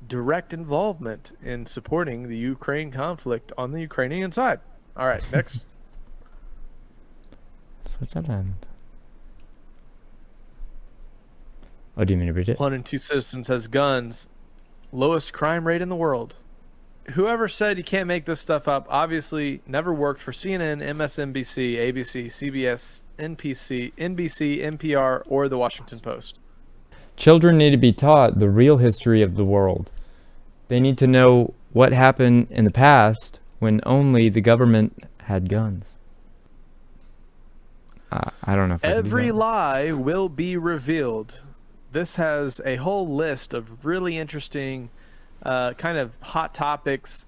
direct involvement in supporting the Ukraine conflict on the Ukrainian side. All right, next. Switzerland. Oh, do you mean to read it? 1 in 2 citizens has guns. Lowest crime rate in the world. Whoever said you can't make this stuff up obviously never worked for CNN, MSNBC, ABC, CBS, NBC, NPR, or the Washington Post. Children need to be taught the real history of the world. They need to know what happened in the past when only the government had guns. I don't know if every lie will be revealed. This has a whole list of really interesting kind of hot topics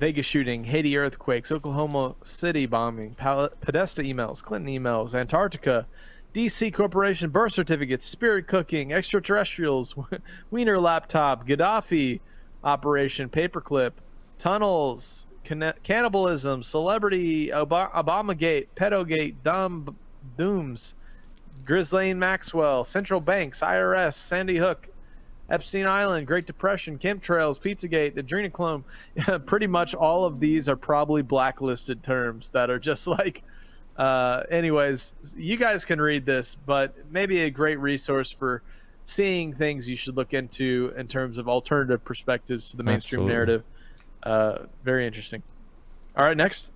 Vegas shooting, Haiti earthquakes, Oklahoma City bombing, Podesta emails, Clinton emails, Antarctica, DC Corporation birth certificates, spirit cooking, extraterrestrials, Wiener laptop, Gaddafi operation, paperclip, tunnels, cannibalism, celebrity, Obamagate, pedogate, dooms, Ghislaine Maxwell, central banks, IRS, Sandy Hook, Epstein Island, Great Depression, chemtrails, Pizzagate, adrenochrome. Pretty much all of these are probably blacklisted terms that are just like, anyways, you guys can read this, but maybe a great resource for seeing things you should look into in terms of alternative perspectives to the mainstream narrative. Very interesting. All right, next.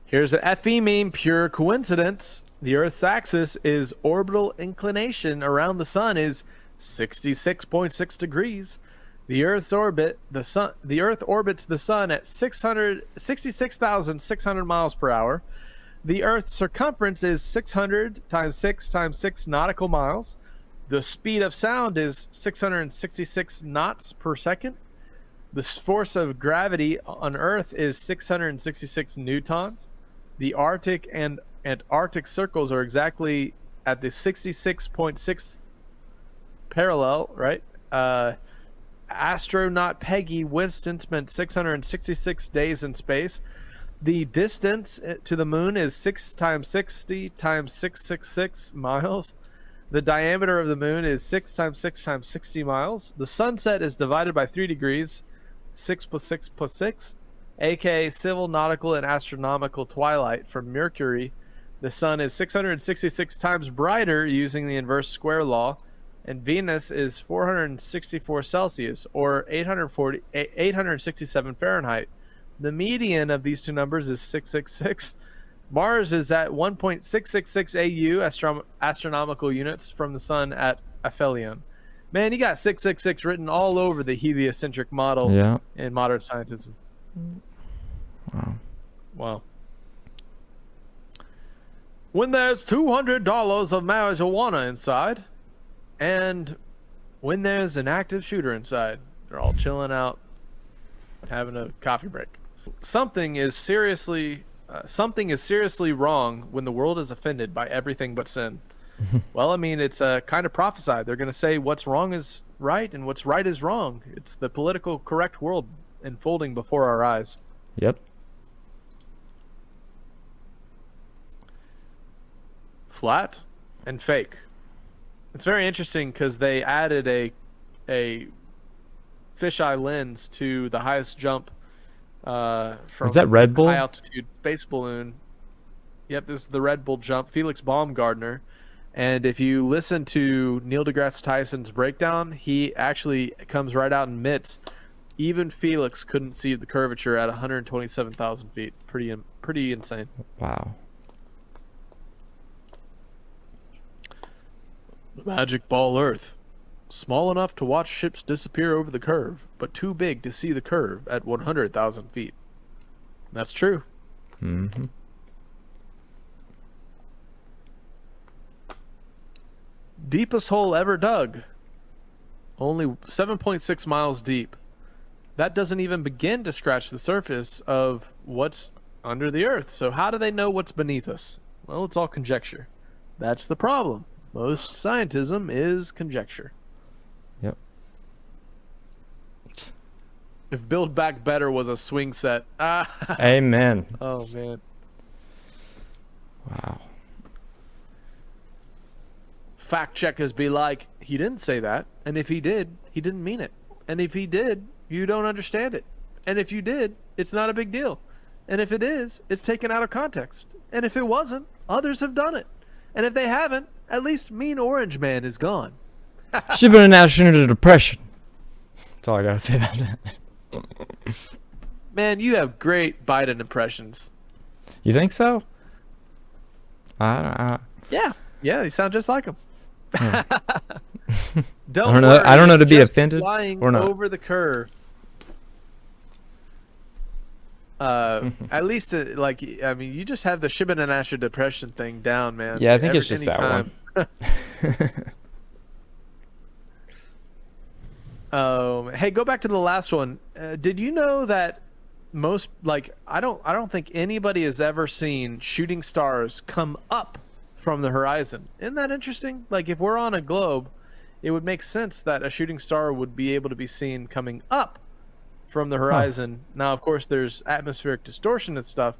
Here's an FE meme, pure coincidence. The Earth's axis is orbital inclination around the sun is 66.6 degrees. The Earth orbits the sun at 66,600 miles per hour. The Earth's circumference is 600 times 6 times 6 nautical miles. The speed of sound is 666 knots per second. The force of gravity on Earth is 666 newtons. The Arctic and Antarctic circles are exactly at the 66.6th parallel, right? Astronaut Peggy Winston spent 666 days in space. The distance to the moon is 6 times 60 times 666 miles. The diameter of the moon is 6 times 6 times 60 miles. The sunset is divided by 3 degrees, 6 plus 6 plus 6, aka civil, nautical, and astronomical twilight. From Mercury, the sun is 666 times brighter using the inverse square law, and Venus is 464 Celsius, or 867 Fahrenheit. The median of these two numbers is 666. Mars is at 1.666 AU astronomical units from the sun at aphelion. Man, you got 666 written all over the heliocentric model in modern scientism. Wow. When there's $200 of marijuana inside, and when there's an active shooter inside, they're all chilling out, having a coffee break. Something is seriously wrong when the world is offended by everything but sin. Well, I mean, it's kind of prophesied. They're going to say what's wrong is right and what's right is wrong. It's the political correct world unfolding before our eyes. Yep. Flat and fake. It's very interesting because they added a fisheye lens to the highest jump from is that Red Bull? High altitude space balloon. Yep, this is the Red Bull jump. Felix Baumgartner. And if you listen to Neil deGrasse Tyson's breakdown, he actually comes right out and admits even Felix couldn't see the curvature at 127,000 feet. Pretty insane. Wow. The magic ball Earth. Small enough to watch ships disappear over the curve, but too big to see the curve at 100,000 feet. That's true. Mm-hmm. Deepest hole ever dug. Only 7.6 miles deep. That doesn't even begin to scratch the surface of what's under the Earth. So how do they know what's beneath us? Well, it's all conjecture. That's the problem. Most scientism is conjecture. Yep. If Build Back Better was a swing set. Amen. Oh, man. Wow. Fact checkers be like, he didn't say that. And if he did, he didn't mean it. And if he did, you don't understand it. And if you did, it's not a big deal. And if it is, it's taken out of context. And if it wasn't, others have done it. And if they haven't, at least Mean Orange Man is gone. She's been an astronaut into depression. That's all I gotta say about that. Man, you have great Biden impressions. You think so? Yeah, you sound just like him. Yeah. Don't know. worry, I don't know it's to be just offended flying or not. over the curve. At least, I mean, you just have the Shibboleth and Asher depression thing down, man. Yeah, I think it's just that one. Hey, go back to the last one. Did you know that most, like, I don't think anybody has ever seen shooting stars come up from the horizon. Isn't that interesting? Like, if we're on a globe, it would make sense that a shooting star would be able to be seen coming up from the horizon. Now, of course, there's atmospheric distortion and stuff,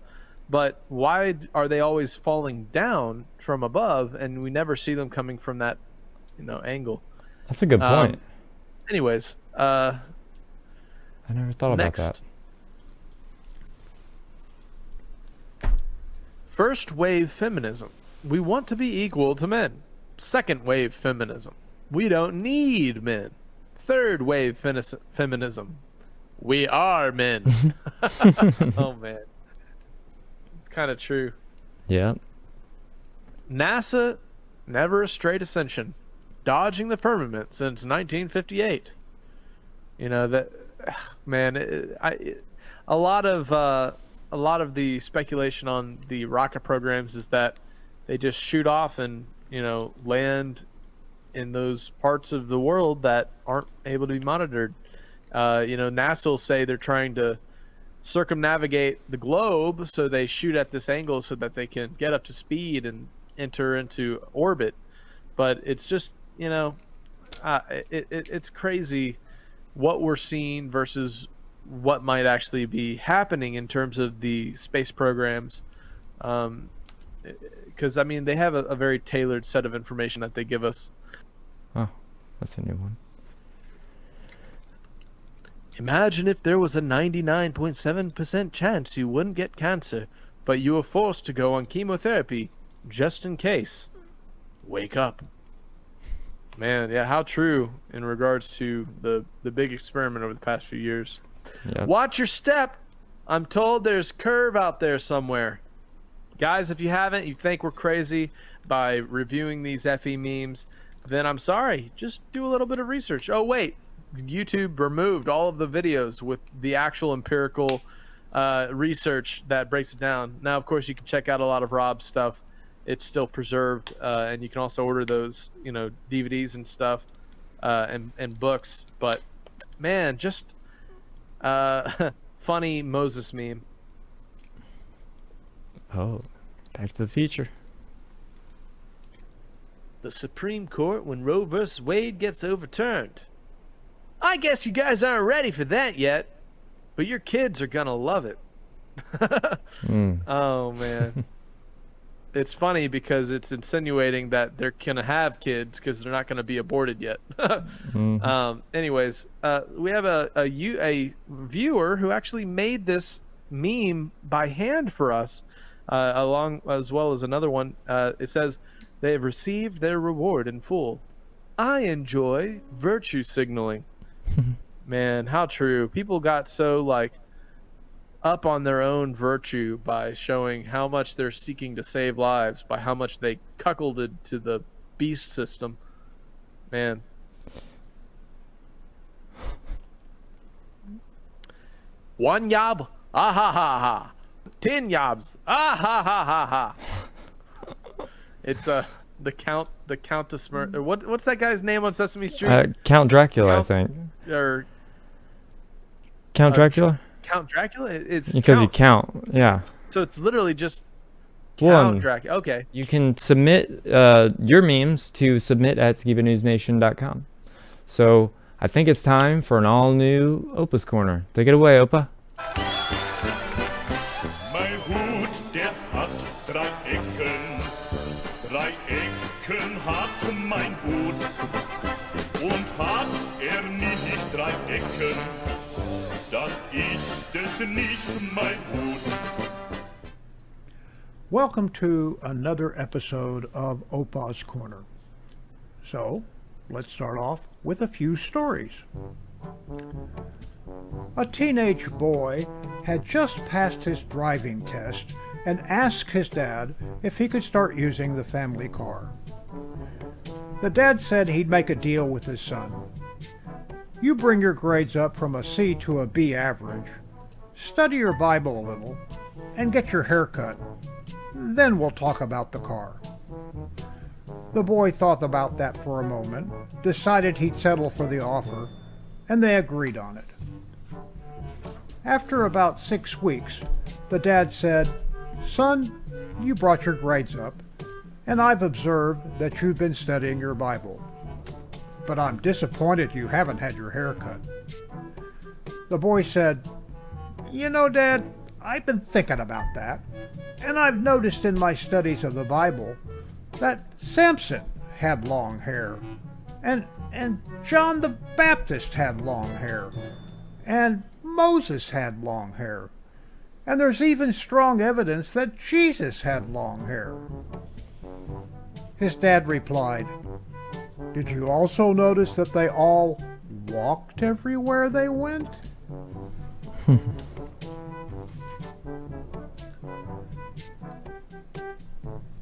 but why are they always falling down from above and we never see them coming from that, angle? That's a good point. Anyways, I never thought about next. that. First wave feminism. We want to be equal to men. Second wave feminism. We don't need men. Third wave feminism. We are men. Oh, man. It's kind of true. Yeah. NASA, never a straight ascension. Dodging the firmament since 1958. That, man, a lot of the speculation on the rocket programs is that they just shoot off and, land in those parts of the world that aren't able to be monitored. NASA will say they're trying to circumnavigate the globe, so they shoot at this angle so that they can get up to speed and enter into orbit. But it's just, it's crazy what we're seeing versus what might actually be happening in terms of the space programs. Because, they have a very tailored set of information that they give us. Oh, that's a new one. Imagine if there was a 99.7% chance you wouldn't get cancer, but you were forced to go on chemotherapy just in case. Wake up. Man, yeah, how true in regards to the big experiment over the past few years. Yep. Watch your step. I'm told there's curve out there somewhere. Guys, if you haven't, you think we're crazy by reviewing these FE memes, then I'm sorry. Just do a little bit of research. Oh, wait. YouTube removed all of the videos with the actual empirical research that breaks it down. Now, of course, you can check out a lot of Rob's stuff. It's still preserved, and you can also order those, DVDs and stuff, and books. But, man, just funny Moses meme. Oh, Back to the Future. The Supreme Court when Roe vs. Wade gets overturned. I guess you guys aren't ready for that yet, but your kids are gonna love it. Oh, man. It's funny because it's insinuating that they're gonna have kids because they're not gonna be aborted yet. Anyways, we have a viewer who actually made this meme by hand for us, along as well as another one. It says, "They have received their reward in full. I enjoy virtue signaling." Man, how true. People got so up on their own virtue by showing how much they're seeking to save lives, by how much they cuckolded to the beast system. Man. One yob, ah ha ha ha. 10 yobs, ah ha ha ha ha. It's the Countess or what's that guy's name on Sesame Street? Count Dracula, I think. Or Count Dracula? Count Dracula? It's because you count, yeah. So it's literally just One. Count Dracula. Okay. You can submit your memes to submit@SKIBA'sNewsNation.com. So I think it's time for an all-new Opus Corner. Take it away, Opa. Mein Hut, der hat 3 Ecken. 3 Ecken hat mein Hut. Und hat nicht 3 Ecken, dann ist es nicht mein Hut. Welcome to another episode of OPAS Corner. So, let's start off with a few stories. A teenage boy had just passed his driving test and asked his dad if he could start using the family car. The dad said he'd make a deal with his son. You bring your grades up from a C to a B average, study your Bible a little, and get your hair cut. Then we'll talk about the car. The boy thought about that for a moment, decided he'd settle for the offer, and they agreed on it. After about 6 weeks, the dad said, "Son, you brought your grades up, and I've observed that you've been studying your Bible. But I'm disappointed you haven't had your hair cut." The boy said, "You know, Dad, I've been thinking about that, and I've noticed in my studies of the Bible that Samson had long hair, and John the Baptist had long hair, and Moses had long hair, and there's even strong evidence that Jesus had long hair." His dad replied, "Did you also notice that they all walked everywhere they went?"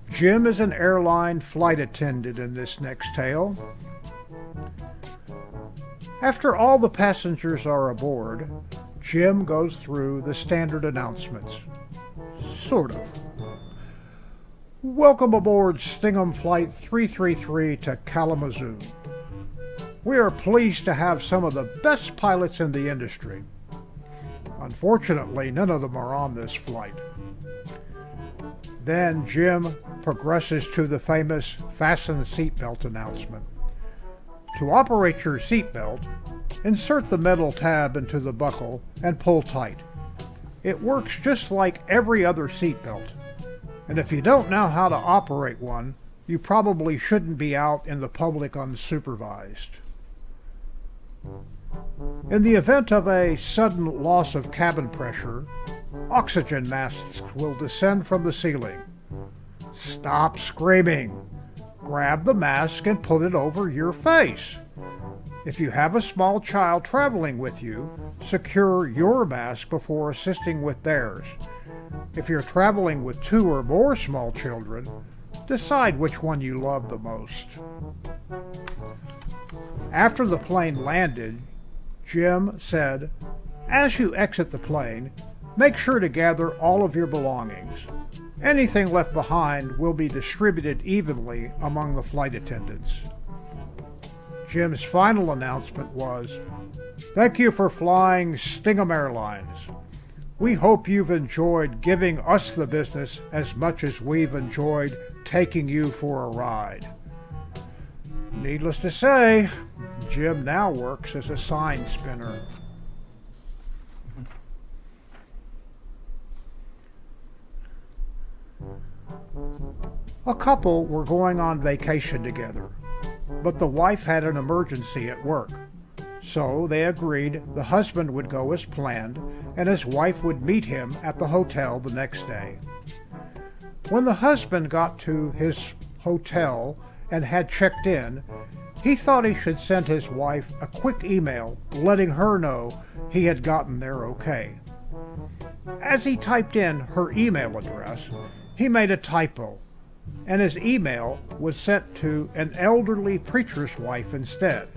Jim is an airline flight attendant in this next tale. After all the passengers are aboard, Jim goes through the standard announcements. Sort of. "Welcome aboard Stingham Flight 333 to Kalamazoo. We are pleased to have some of the best pilots in the industry. Unfortunately, none of them are on this flight." Then Jim progresses to the famous fasten seatbelt announcement. To operate your seatbelt, insert the metal tab into the buckle and pull tight. It works just like every other seatbelt, and if you don't know how to operate one, you probably shouldn't be out in the public unsupervised. In the event of a sudden loss of cabin pressure, oxygen masks will descend from the ceiling. Stop screaming. Grab the mask and put it over your face. If you have a small child traveling with you, secure your mask before assisting with theirs. If you're traveling with 2 or more small children, decide which one you love the most. After the plane landed, Jim said, "As you exit the plane, make sure to gather all of your belongings. Anything left behind will be distributed evenly among the flight attendants." Jim's final announcement was, "Thank you for flying Stingham Airlines. We hope you've enjoyed giving us the business as much as we've enjoyed taking you for a ride." Needless to say, Jim now works as a sign spinner. A couple were going on vacation together, but the wife had an emergency at work. So they agreed the husband would go as planned and his wife would meet him at the hotel the next day. When the husband got to his hotel and had checked in, he thought he should send his wife a quick email letting her know he had gotten there okay. As he typed in her email address, he made a typo, and his email was sent to an elderly preacher's wife instead.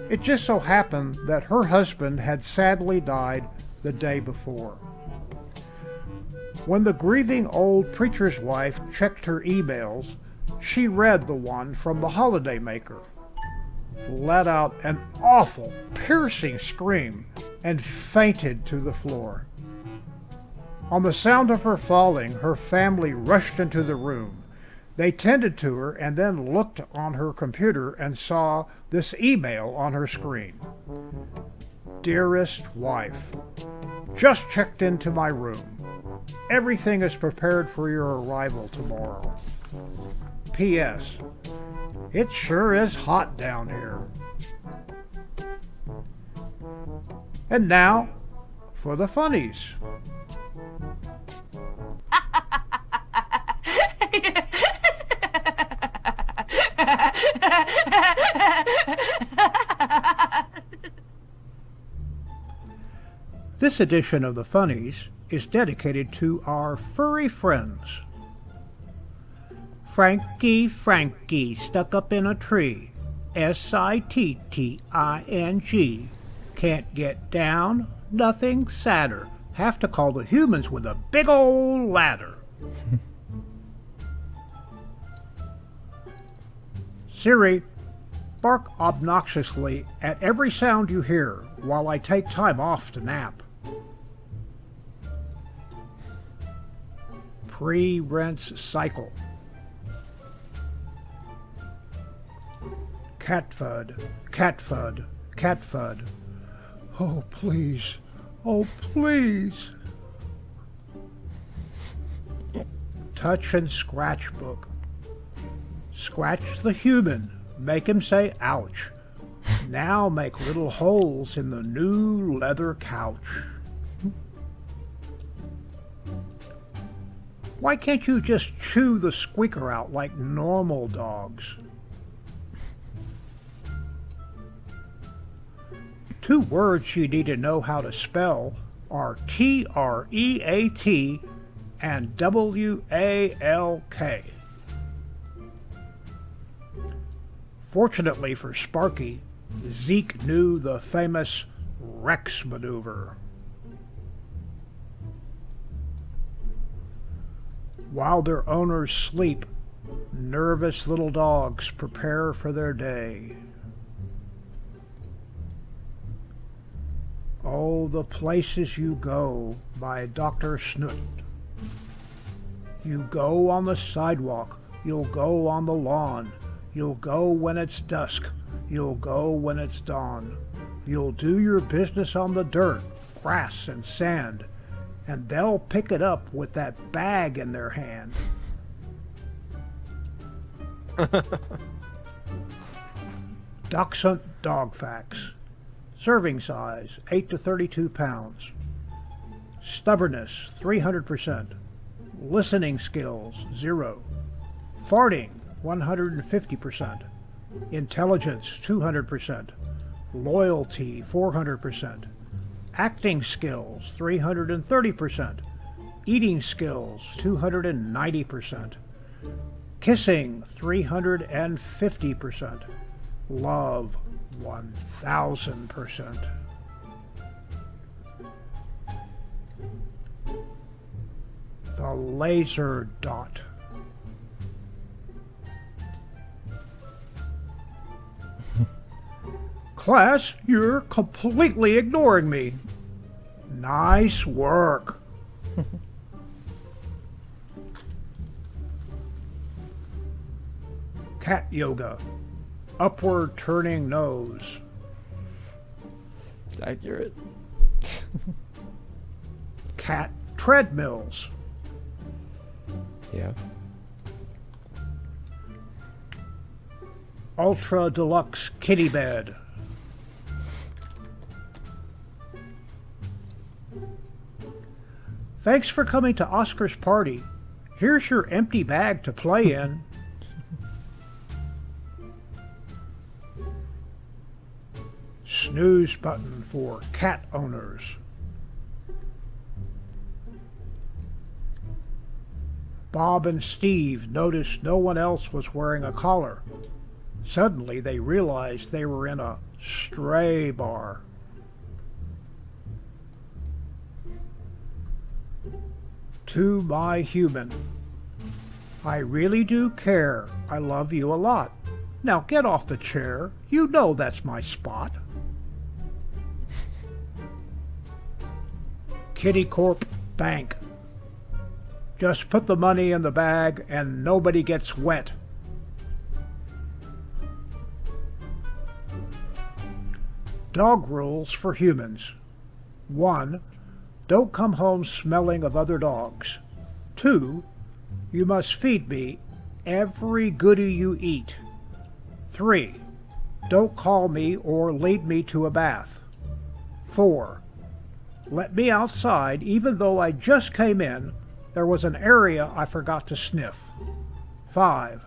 It just so happened that her husband had sadly died the day before. When the grieving old preacher's wife checked her emails, she read the one from the holiday maker, let out an awful, piercing scream, and fainted to the floor. On the sound of her falling, her family rushed into the room. They tended to her and then looked on her computer and saw this email on her screen. "Dearest wife, just checked into my room. Everything is prepared for your arrival tomorrow. P.S. It sure is hot down here." And now for the funnies. This edition of the Funnies is dedicated to our furry friends. Frankie stuck up in a tree. SITTING. Can't get down, nothing sadder. Have to call the humans with a big old ladder. Siri, bark obnoxiously at every sound you hear while I take time off to nap. Pre-rinse cycle. Cat fud, cat fud, cat fud. Oh, please. Oh, please. Touch and scratch book. Scratch the human. Make him say ouch. Now make little holes in the new leather couch. Why can't you just chew the squeaker out like normal dogs? 2 words you need to know how to spell are TREAT and WALK. Fortunately for Sparky, Zeke knew the famous Rex maneuver. While their owners sleep, nervous little dogs prepare for their day. Oh, the places you go by Dr. Snoot. You go on the sidewalk, you'll go on the lawn, you'll go when it's dusk, you'll go when it's dawn. You'll do your business on the dirt, grass, and sand, and they'll pick it up with that bag in their hand. Dachshund dog facts. Serving size, 8 to 32 pounds. Stubbornness, 300%. Listening skills, 0. Farting, 150%. Intelligence, 200%. Loyalty, 400%. Acting skills, 330%. Eating skills, 290%. Kissing, 350%. Love, 1,000%. The laser dot. Class, you're completely ignoring me. Nice work. Cat yoga. Upward turning nose. It's accurate. Cat treadmills. Yeah. Ultra deluxe kitty bed. Thanks for coming to Oscar's party. Here's your empty bag to play in. Snooze button for cat owners. Bob and Steve noticed no one else was wearing a collar. Suddenly they realized they were in a stray bar. To my human, I really do care. I love you a lot. Now get off the chair. You know that's my spot. Kitty Corp Bank. Just put the money in the bag and nobody gets wet. Dog rules for humans. 1. Don't come home smelling of other dogs. 2. You must feed me every goodie you eat. 3. Don't call me or lead me to a bath. 4. Let me outside even though I just came in. There was an area I forgot to sniff. 5.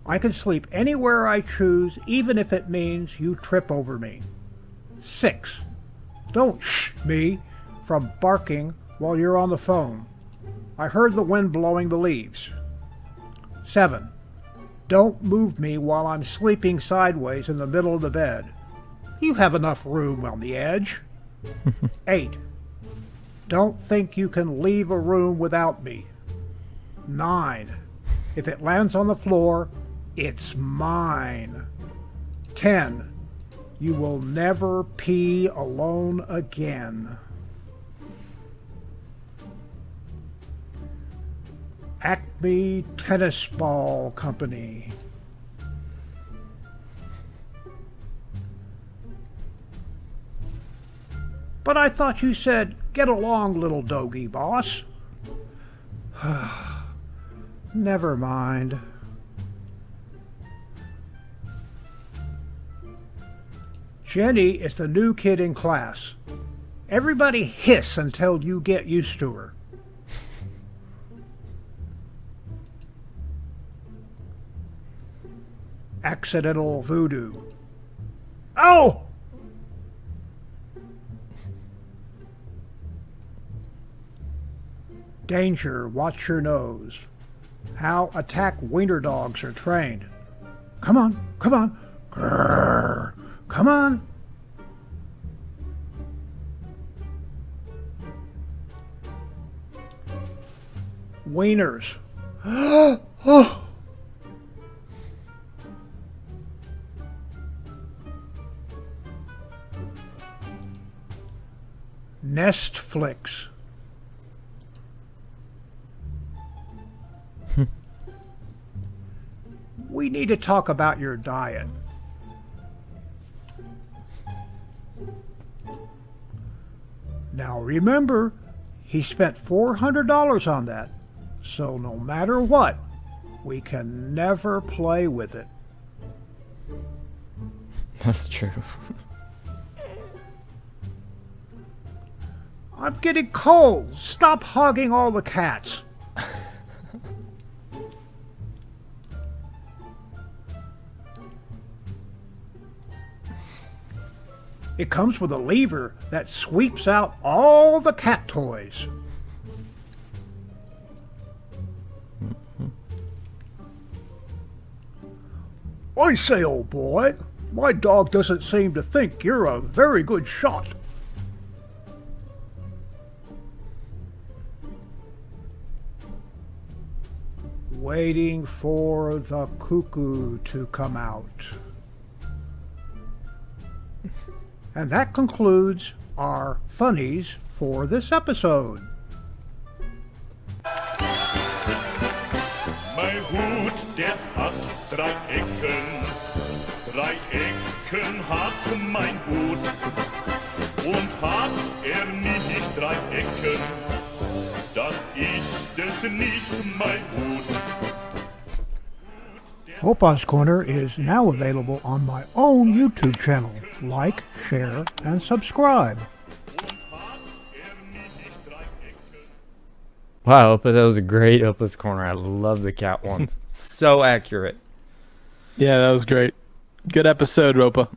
I can sleep anywhere I choose even if it means you trip over me. 6. Don't shh me from barking while you're on the phone. I heard the wind blowing the leaves. 7. Don't move me while I'm sleeping sideways in the middle of the bed. You have enough room on the edge. 8. Don't think you can leave a room without me. 9. If it lands on the floor, it's mine. 10. You will never pee alone again. Acme Tennis Ball Company. But I thought you said, get along, little doggy boss. Never mind. Jenny is the new kid in class. Everybody hiss until you get used to her. Accidental voodoo. Oh! Danger, watch your nose. How attack wiener dogs are trained. Come on, come on. Grrr. Come on. Wieners. Oh. Nestflix. We need to talk about your diet. Now remember, he spent $400 on that, so no matter what, we can never play with it. That's true. I'm getting cold. Stop hogging all the cats. It comes with a lever that sweeps out all the cat toys. I say, old boy, my dog doesn't seem to think you're a very good shot. Waiting for the cuckoo to come out. And that concludes our funnies for this episode. Mein Hut, der hat 3 Ecken. 3 Ecken hat mein Hut. Und hat nicht 3 Ecken, dann ist es nicht mein Hut. OPAS Corner is now available on my own YouTube channel. Like, share, and subscribe. Wow, Opa, that was a great Opa's Corner. I love the cat ones. So accurate. Yeah, that was great. Good episode, Ropa.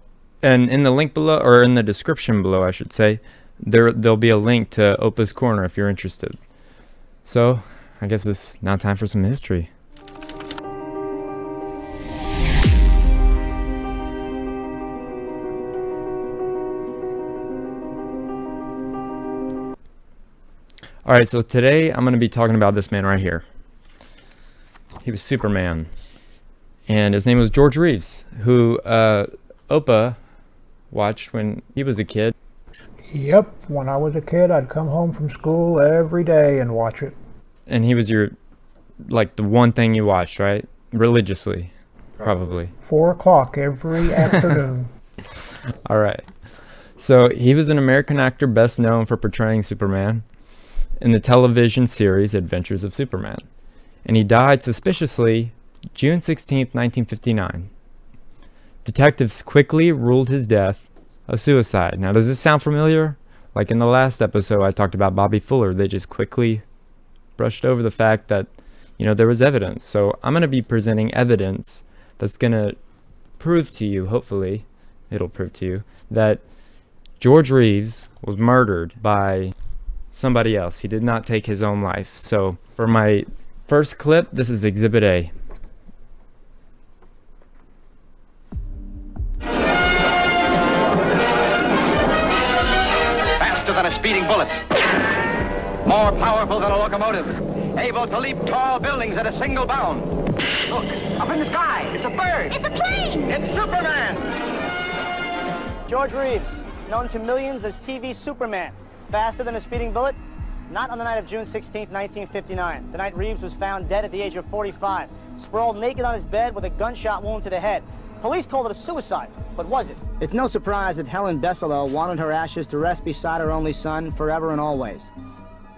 And in the link below, or in the description below, I should say, there'll be a link to Opa's Corner if you're interested. So, I guess it's now time for some history. Alright, so today I'm going to be talking about this man right here. He was Superman. And his name was George Reeves, who Opa watched when he was a kid. Yep, when I was a kid, I'd come home from school every day and watch it. And he was the one thing you watched, right? Religiously, probably. 4 o'clock every afternoon. Alright. So he was an American actor best known for portraying Superman in the television series Adventures of Superman. And he died suspiciously June 16th, 1959. Detectives quickly ruled his death a suicide. Now, does this sound familiar? Like in the last episode, I talked about Bobby Fuller. They just quickly brushed over the fact that, there was evidence. So I'm going to be presenting evidence that's going to prove to you, hopefully, it'll prove to you, that George Reeves was murdered by somebody else. He did not take his own life. So for my first clip, this is Exhibit A. Faster than a speeding bullet. More powerful than a locomotive. Able to leap tall buildings at a single bound. Look, up in the sky. It's a bird. It's a plane! It's Superman! George Reeves, known to millions as TV Superman. Faster than a speeding bullet? Not on the night of June 16, 1959. The night Reeves was found dead at the age of 45, sprawled naked on his bed with a gunshot wound to the head. Police called it a suicide, but was it? It's no surprise that Helen Besselo wanted her ashes to rest beside her only son forever and always.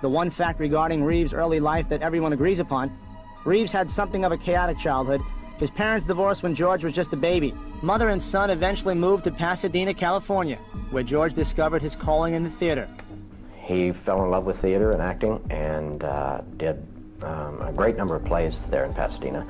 The one fact regarding Reeves' early life that everyone agrees upon: Reeves had something of a chaotic childhood. His parents divorced when George was just a baby. Mother and son eventually moved to Pasadena, California, where George discovered his calling in the theater. He fell in love with theater and acting and did a great number of plays there in Pasadena,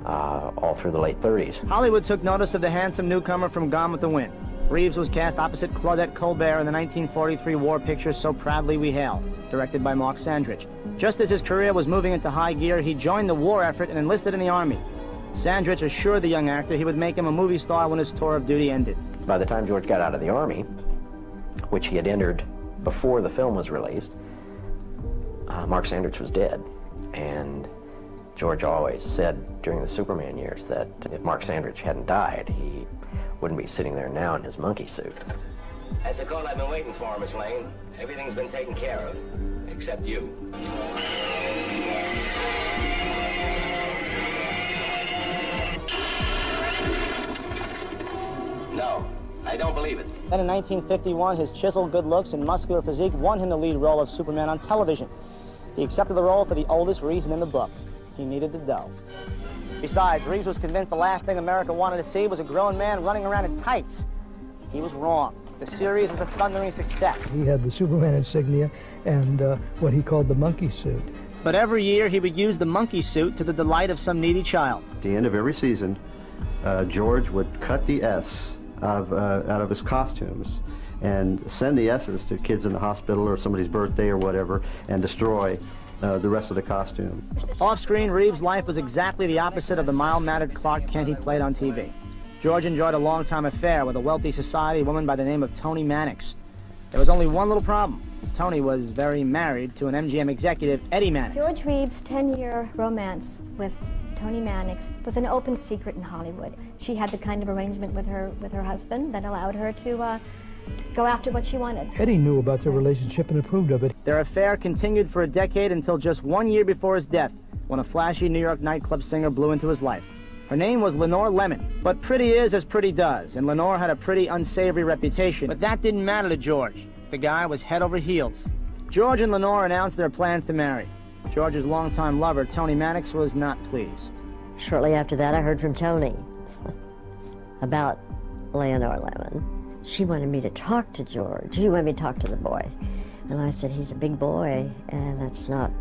all through the late 30s. Hollywood took notice of the handsome newcomer from Gone with the Wind. Reeves was cast opposite Claudette Colbert in the 1943 war picture So Proudly We Hail, directed by Mark Sandridge. Just as his career was moving into high gear, he joined the war effort and enlisted in the Army. Sandridge assured the young actor he would make him a movie star when his tour of duty ended. By the time George got out of the Army, which he had entered before the film was released, Mark Sandridge was dead. And George always said during the Superman years that if Mark Sandridge hadn't died, he wouldn't be sitting there now in his monkey suit. That's a call I've been waiting for, Miss Lane. Everything's been taken care of, except you. No, I don't believe it. Then in 1951, his chiseled good looks and muscular physique won him the lead role of Superman on television. He accepted the role for the oldest reason in the book: he needed the dough. Besides, Reeves was convinced the last thing America wanted to see was a grown man running around in tights. He was wrong. The series was a thundering success. He had the Superman insignia and what he called the monkey suit. But every year he would use the monkey suit to the delight of some needy child. At the end of every season, George would cut the S out of his costumes and send the S's to kids in the hospital or somebody's birthday or whatever, and destroy the rest of the costume. Off-screen, Reeves' life was exactly the opposite of the mild-mannered Clark Kent he played on TV. George enjoyed a long-time affair with a wealthy society woman by the name of Toni Mannix. There was only one little problem. Toni was very married to an MGM executive, Eddie Mannix. George Reeves' 10-year romance with Toni Mannix was an open secret in Hollywood. She had the kind of arrangement with her husband that allowed her to go after what she wanted. Eddie knew about their relationship and approved of it. Their affair continued for a decade until just 1 year before his death, when a flashy New York nightclub singer blew into his life. Her name was Lenore Lemon. But pretty is as pretty does, and Lenore had a pretty unsavory reputation. But that didn't matter to George. The guy was head over heels. George and Lenore announced their plans to marry. George's longtime lover, Toni Mannix, was not pleased. Shortly after that, I heard from Toni about Leonore Lemon. She wanted me to talk to George. She wanted me to talk to the boy. And I said, he's a big boy, and that's not,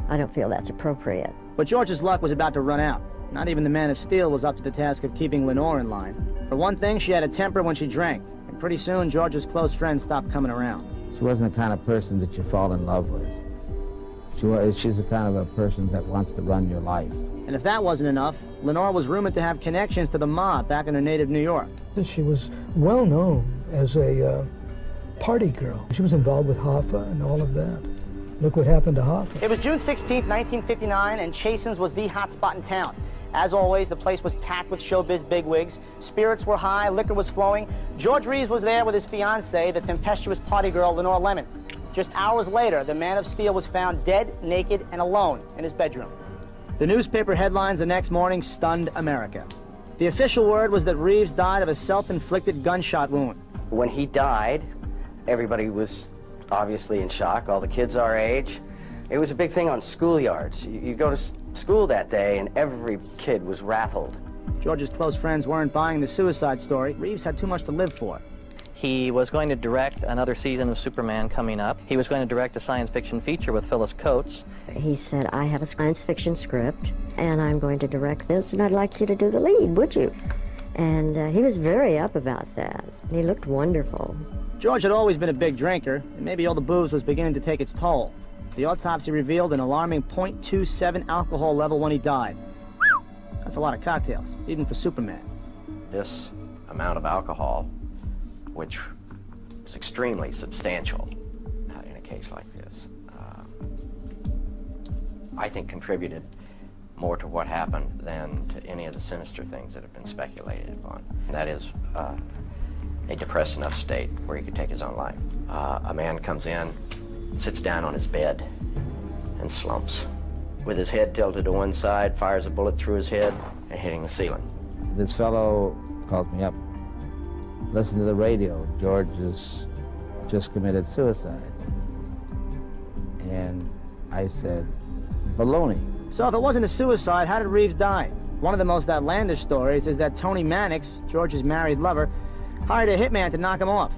I don't feel that's appropriate. But George's luck was about to run out. Not even the Man of Steel was up to the task of keeping Lenore in line. For one thing, she had a temper when she drank, and pretty soon George's close friends stopped coming around. She wasn't the kind of person that you fall in love with. She's the kind of a person that wants to run your life. And if that wasn't enough, Lenore was rumored to have connections to the mob back in her native New York. She was well known as a party girl. She was involved with Hoffa and all of that. Look what happened to Hoffa. It was June 16, 1959, and Chasen's was the hot spot in town. As always, the place was packed with showbiz bigwigs. Spirits were high, liquor was flowing. George Reeves was there with his fiancée, the tempestuous party girl, Lenore Lemon. Just hours later, the Man of Steel was found dead, naked, and alone in his bedroom. The newspaper headlines the next morning stunned America. The official word was that Reeves died of a self-inflicted gunshot wound. When he died, everybody was obviously in shock, all the kids our age. It was a big thing on schoolyards. You go to school that day and every kid was rattled. George's close friends weren't buying the suicide story. Reeves had too much to live for. He was going to direct another season of Superman coming up. He was going to direct a science fiction feature with Phyllis Coates. He said, I have a science fiction script, and I'm going to direct this, and I'd like you to do the lead, would you? And he was very up about that. He looked wonderful. George had always been a big drinker, and maybe all the booze was beginning to take its toll. The autopsy revealed an alarming .27 alcohol level when he died. That's a lot of cocktails, even for Superman. This amount of alcohol, which is extremely substantial in a case like this, I think contributed more to what happened than to any of the sinister things that have been speculated upon. That is a depressed enough state where he could take his own life. A man comes in, sits down on his bed, and slumps. With his head tilted to one side, fires a bullet through his head and hitting the ceiling. This fellow called me up. Listen to the radio. George has just committed suicide. And I said, baloney. So if it wasn't a suicide, how did Reeves die? One of the most outlandish stories is that Tony Mannix, George's married lover, hired a hitman to knock him off.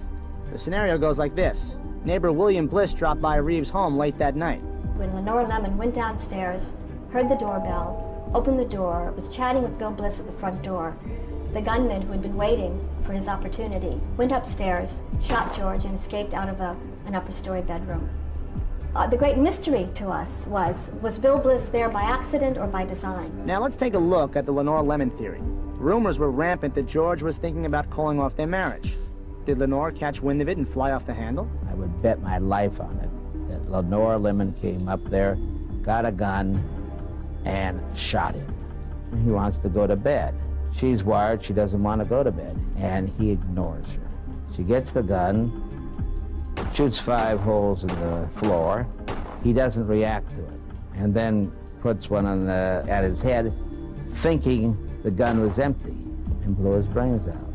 The scenario goes like this. Neighbor William Bliss dropped by Reeves' home late that night. When Lenore Lemon went downstairs, heard the doorbell, opened the door, was chatting with Bill Bliss at the front door, the gunman who had been waiting for his opportunity went upstairs, shot George, and escaped out of an upper-story bedroom. The great mystery to us was Bill Bliss there by accident or by design? Now let's take a look at the Lenore Lemon theory. Rumors were rampant that George was thinking about calling off their marriage. Did Lenore catch wind of it and fly off the handle? I would bet my life on it that Lenore Lemon came up there, got a gun, and shot him. He wants to go to bed. She's wired, she doesn't want to go to bed, and he ignores her. She gets the gun, shoots 5 holes in the floor. He doesn't react to it, and then puts one on at his head, thinking the gun was empty, and blew his brains out.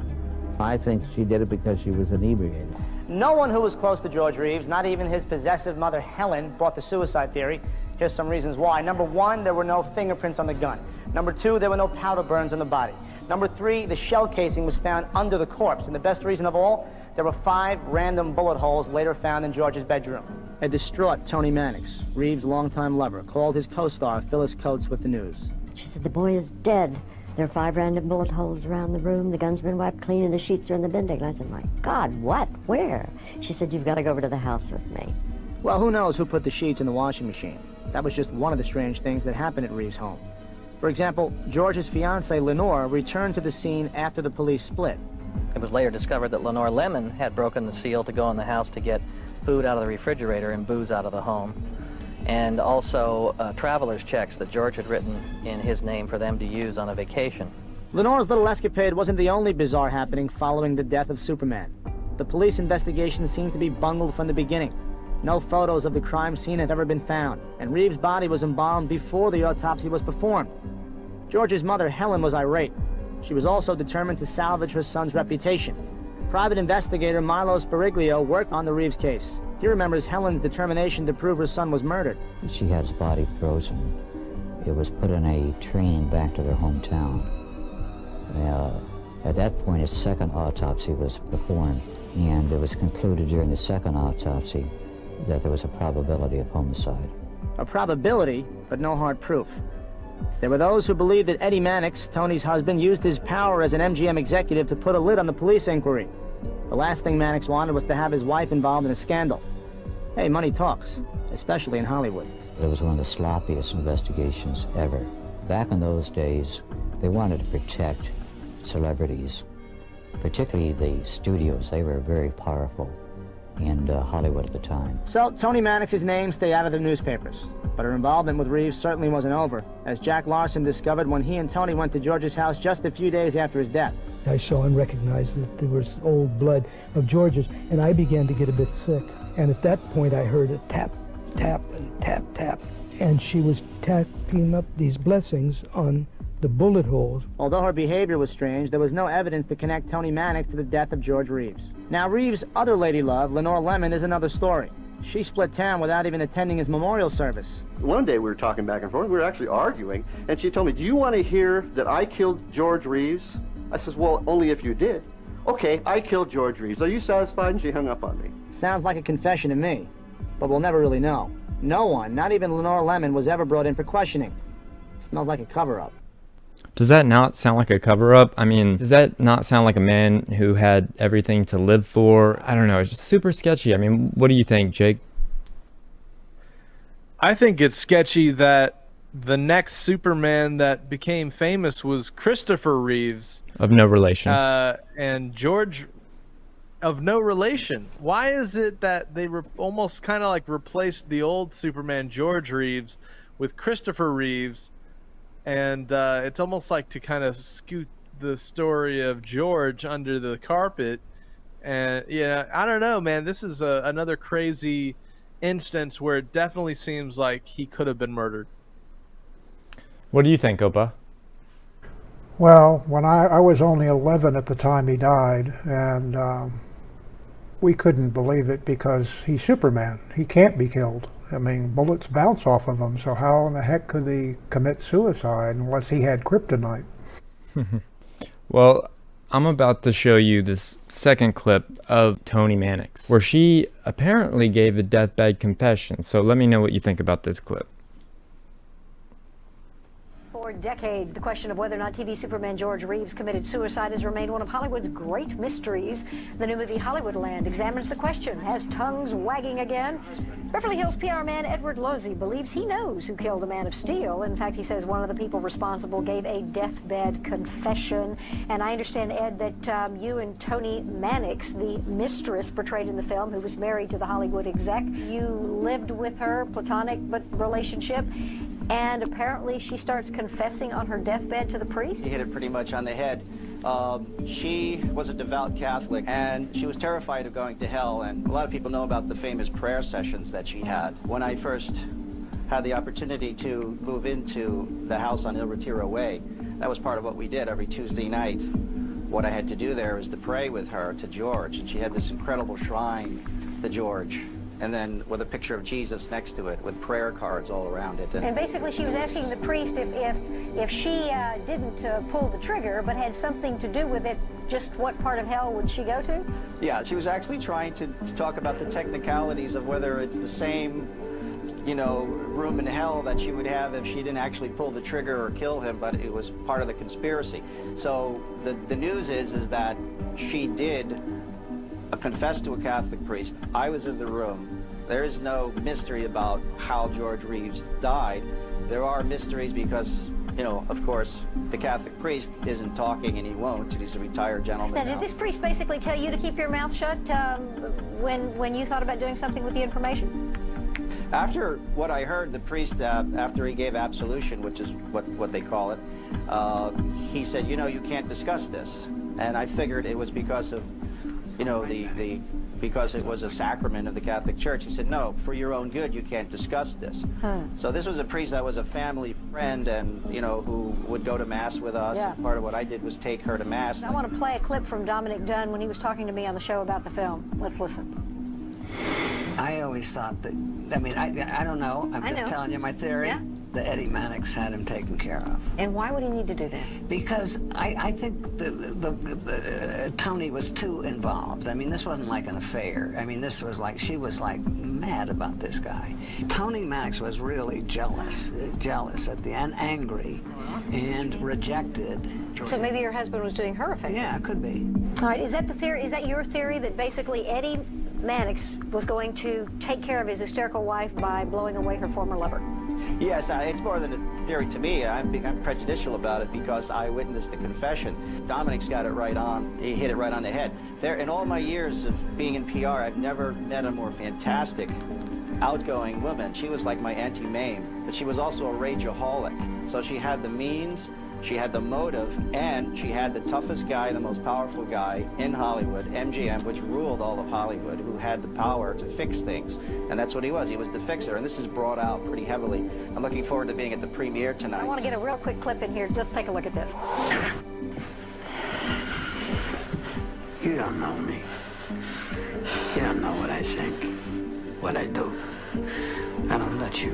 I think she did it because she was inebriated. No one who was close to George Reeves, not even his possessive mother Helen, bought the suicide theory. Here's some reasons why. Number 1, there were no fingerprints on the gun. Number 2, there were no powder burns on the body. Number 3, the shell casing was found under the corpse. And the best reason of all, there were 5 random bullet holes later found in George's bedroom. A distraught Tony Mannix, Reeves' longtime lover, called his co-star Phyllis Coates with the news. She said, the boy is dead. There are 5 random bullet holes around the room. The gun's been wiped clean and the sheets are in the binding. And I said, my God, what? Where? She said, you've got to go over to the house with me. Well, who knows who put the sheets in the washing machine? That was just one of the strange things that happened at Reeves' home. For example, George's fiancée, Lenore, returned to the scene after the police split. It was later discovered that Lenore Lemon had broken the seal to go in the house to get food out of the refrigerator and booze out of the home. And also traveler's checks that George had written in his name for them to use on a vacation. Lenore's little escapade wasn't the only bizarre happening following the death of Superman. The police investigation seemed to be bungled from the beginning. No photos of the crime scene had ever been found, and Reeves' body was embalmed before the autopsy was performed. George's mother, Helen, was irate. She was also determined to salvage her son's reputation. Private investigator Milo Spiriglio worked on the Reeves case. He remembers Helen's determination to prove her son was murdered. She had his body frozen. It was put in a train back to their hometown. At that point, a second autopsy was performed, and it was concluded during the second autopsy that there was a probability of homicide. A probability, but no hard proof. There were those who believed that Eddie Mannix, Tony's husband, used his power as an MGM executive to put a lid on the police inquiry. The last thing Mannix wanted was to have his wife involved in a scandal. Hey, money talks, especially in Hollywood. It was one of the sloppiest investigations ever. Back in those days, they wanted to protect celebrities, particularly the studios. They were very powerful in Hollywood at the time. So, Tony Mannix's name stayed out of the newspapers. But her involvement with Reeves certainly wasn't over, as Jack Larson discovered when he and Tony went to George's house just a few days after his death. I saw and recognized that there was old blood of George's, and I began to get a bit sick. And at that point, I heard a tap, tap, and tap, tap. And she was tapping up these blessings on the bullet holes. Although her behavior was strange, there was no evidence to connect Tony Mannix to the death of George Reeves. Now, Reeves' other lady love, Lenore Lemon, is another story. She split town without even attending his memorial service. One day we were talking back and forth, we were actually arguing, and she told me, do you want to hear that I killed George Reeves? I says, well, only if you did. Okay, I killed George Reeves. Are you satisfied? And she hung up on me. Sounds like a confession to me, but we'll never really know. No one, not even Lenore Lemon, was ever brought in for questioning. Smells like a cover-up. Does that not sound like a cover-up? I mean, does that not sound like a man who had everything to live for? I don't know. It's just super sketchy. I mean, what do you think, Jake? I think it's sketchy that the next Superman that became famous was Christopher Reeves. Of no relation. And George, of no relation. Why is it that they almost kind of like replaced the old Superman, George Reeves, with Christopher Reeves? and it's almost like to kind of scoot the story of George under the carpet. And yeah, I don't know, man. This is another crazy instance where it definitely seems like he could have been murdered. What do you think, Opa? Well, when I was only 11 at the time he died, and we couldn't believe it because he's Superman. He can't be killed. I mean, bullets bounce off of him, so how in the heck could he commit suicide unless he had kryptonite? Well, I'm about to show you this second clip of Toni Mannix, where she apparently gave a deathbed confession. So let me know what you think about this clip. For decades, the question of whether or not TV Superman George Reeves committed suicide has remained one of Hollywood's great mysteries. The new movie Hollywoodland examines the question, has tongues wagging again. Beverly Hills PR man Edward Lozzi believes he knows who killed the Man of Steel. In fact, he says one of the people responsible gave a deathbed confession. And I understand, Ed, that you and Toni Mannix, the mistress portrayed in the film, who was married to the Hollywood exec, you lived with her, platonic but relationship. And apparently she starts confessing on her deathbed to the priest? He hit it pretty much on the head. She was a devout Catholic, and she was terrified of going to hell. And a lot of people know about the famous prayer sessions that she had. When I first had the opportunity to move into the house on Il Retiro Way, that was part of what we did every Tuesday night. What I had to do there was to pray with her to George, and she had this incredible shrine to George. And then with a picture of Jesus next to it with prayer cards all around it. And basically she was asking the priest if she didn't pull the trigger but had something to do with it, just what part of hell would she go to? Yeah, she was actually trying to talk about the technicalities of whether it's the same, you know, room in hell that she would have if she didn't actually pull the trigger or kill him, but it was part of the conspiracy. So the news is that she did confessed to a Catholic priest. I was in the room. There is no mystery about how George Reeves died. There are mysteries because, you know, of course, the Catholic priest isn't talking and he won't. He's a retired gentleman Now, did this priest basically tell you to keep your mouth shut when you thought about doing something with the information? After what I heard, the priest, after he gave absolution, which is what they call it, he said, you know, you can't discuss this. And I figured it was because of, you know, because it was a sacrament of the Catholic Church. He said, no, for your own good, you can't discuss this. So this was a priest that was a family friend and, you know, who would go to Mass with us. Yeah. And part of what I did was take her to Mass. I want to play a clip from Dominic Dunn when he was talking to me on the show about the film. Let's listen. I always thought that, I mean, I don't know. I'm just telling you my theory. Yeah. That Eddie Mannix had him taken care of. And why would he need to do that? Because I think Toni was too involved. I mean, this wasn't like an affair. I mean, this was like, she was like mad about this guy. Toni Mannix was really jealous at the end, angry, and rejected. So maybe your husband was doing her a favor? Yeah, it could be. All right, is that the theory? Is that your theory that basically Eddie Mannix was going to take care of his hysterical wife by blowing away her former lover? Yes, it's more than a theory to me. I'm prejudicial about it because I witnessed the confession. Dominic's got it right on. He hit it right on the head. In all my years of being in PR, I've never met a more fantastic, outgoing woman. She was like my Auntie Mame, but she was also a rageaholic. So she had the means, she had the motive, and she had the toughest guy, the most powerful guy in Hollywood, MGM, which ruled all of Hollywood, who had the power to fix things. And that's what he was. He was the fixer, and this is brought out pretty heavily. I'm looking forward to being at the premiere tonight. I want to get a real quick clip in here. Let's take a look at this. You don't know me. You don't know what I think, what I do. I don't let you.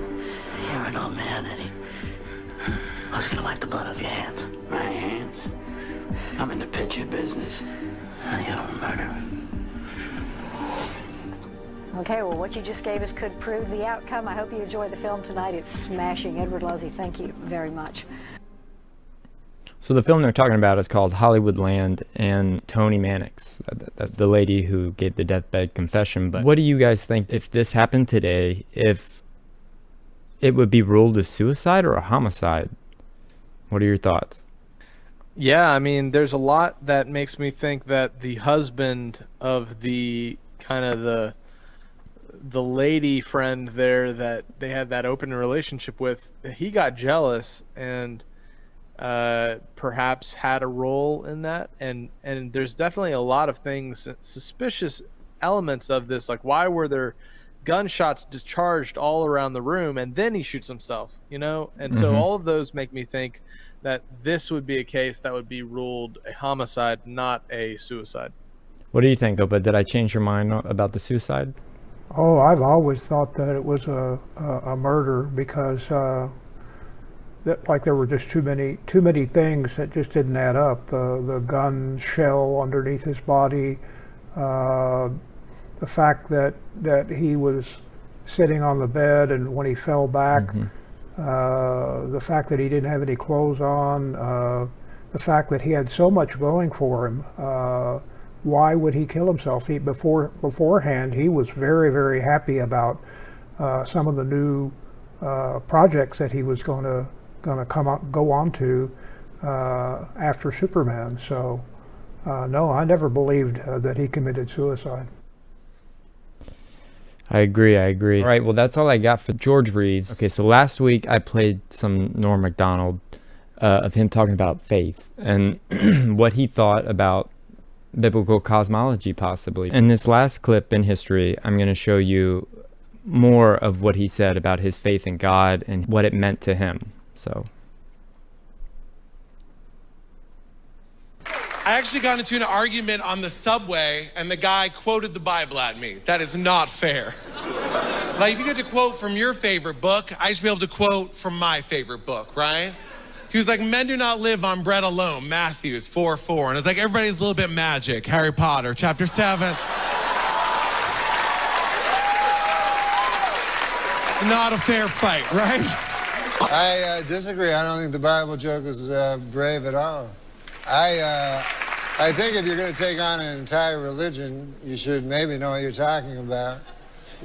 You're an old man, Eddie. I was gonna wipe the blood off your hands. My hands? I'm in the picture business. You're a murderer. Okay, well, what you just gave us could prove the outcome. I hope you enjoy the film tonight. It's smashing. Edward Lozzi, thank you very much. So the film they're talking about is called Hollywoodland, and Toni Mannix, that's the lady who gave the deathbed confession. But what do you guys think if this happened today, if it would be ruled as suicide or a homicide? What are your thoughts? Yeah, I mean, there's a lot that makes me think that the husband of the kind of the lady friend there that they had that open relationship with, he got jealous, and perhaps had a role in that. And there's definitely a lot of things, suspicious elements of this, like why were there gunshots discharged all around the room and then he shoots himself, and so all of those make me think that this would be a case that would be ruled a homicide, not a suicide. What do you think, Opa? Did I change your mind about the suicide? Oh, I've always thought that it was a murder because there were just too many things that just didn't add up. The gun shell underneath his body, the fact that he was sitting on the bed and when he fell back, the fact that he didn't have any clothes on, the fact that he had so much going for him. Why would he kill himself? Beforehand, he was very, very happy about some of the new projects that he was going to go on to after Superman. So, no, I never believed that he committed suicide. I agree. All right, well, that's all I got for George Reeves. Okay, so last week I played some Norm Macdonald of him talking about faith and what he thought about biblical cosmology, possibly. In this last clip in history, I'm going to show you more of what he said about his faith in God and what it meant to him. So, I actually got into an argument on the subway and the guy quoted the Bible at me. That is not fair. Like, if you get to quote from your favorite book, I should be able to quote from my favorite book, right? He was like, men do not live on bread alone, Matthew 4:4. And it's like, everybody's a little bit magic, Harry Potter, chapter 7. It's not a fair fight, right? I disagree. I don't think the Bible joke is brave at all. I think if you're going to take on an entire religion, you should maybe know what you're talking about.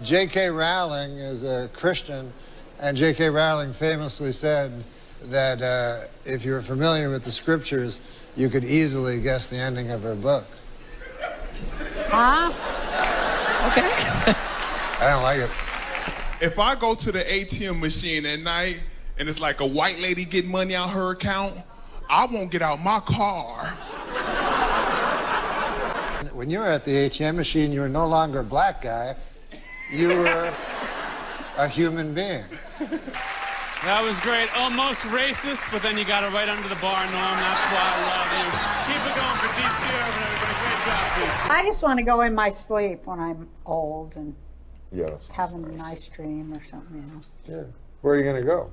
J.K. Rowling is a Christian, and J.K. Rowling famously said that if you're familiar with the scriptures, you could easily guess the ending of her book. Huh? Okay. I don't like it. If I go to the ATM machine at night and it's like a white lady getting money out her account, I won't get out my car. When you were at the ATM machine, you were no longer a black guy. You were a human being. That was great. Almost racist, but then you got it right under the bar, Norm. That's why I love you. Keep it going for DC Urban, everybody. Great job, DC. I just want to go in my sleep when I'm old and have a nice. nice dream or something, Yeah. Where are you going to go?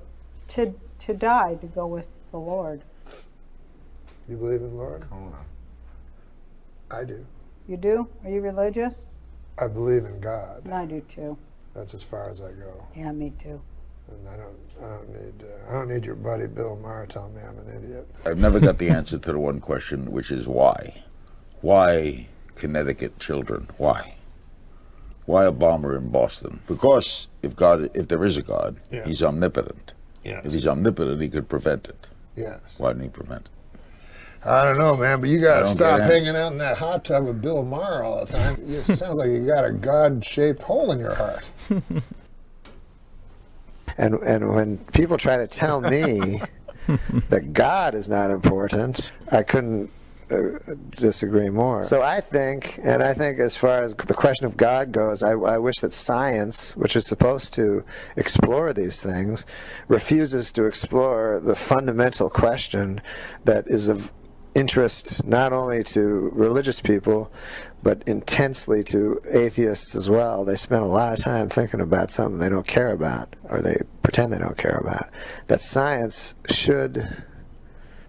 To die, to go with the Lord. You believe in the Lord? I do. You do? Are you religious? I believe in God. I do too. That's as far as I go. Yeah, me too. And I don't need your buddy Bill Maher telling me I'm an idiot. I've never got the answer to the one question, which is why? Why Connecticut children? Why? Why a bomber in Boston? Because if there is a God, he's omnipotent. Yes. If he's omnipotent, he could prevent it. Yes. Why didn't he prevent it? I don't know, man, but you gotta stop get hanging out in that hot tub with Bill Maher all the time. It sounds like you got a God-shaped hole in your heart. And when people try to tell me that God is not important, I couldn't disagree more. So I think as far as the question of God goes, I wish that science, which is supposed to explore these things, refuses to explore the fundamental question that is of interest not only to religious people, but intensely to atheists as well. They spend a lot of time thinking about something they don't care about, or they pretend they don't care about. That science should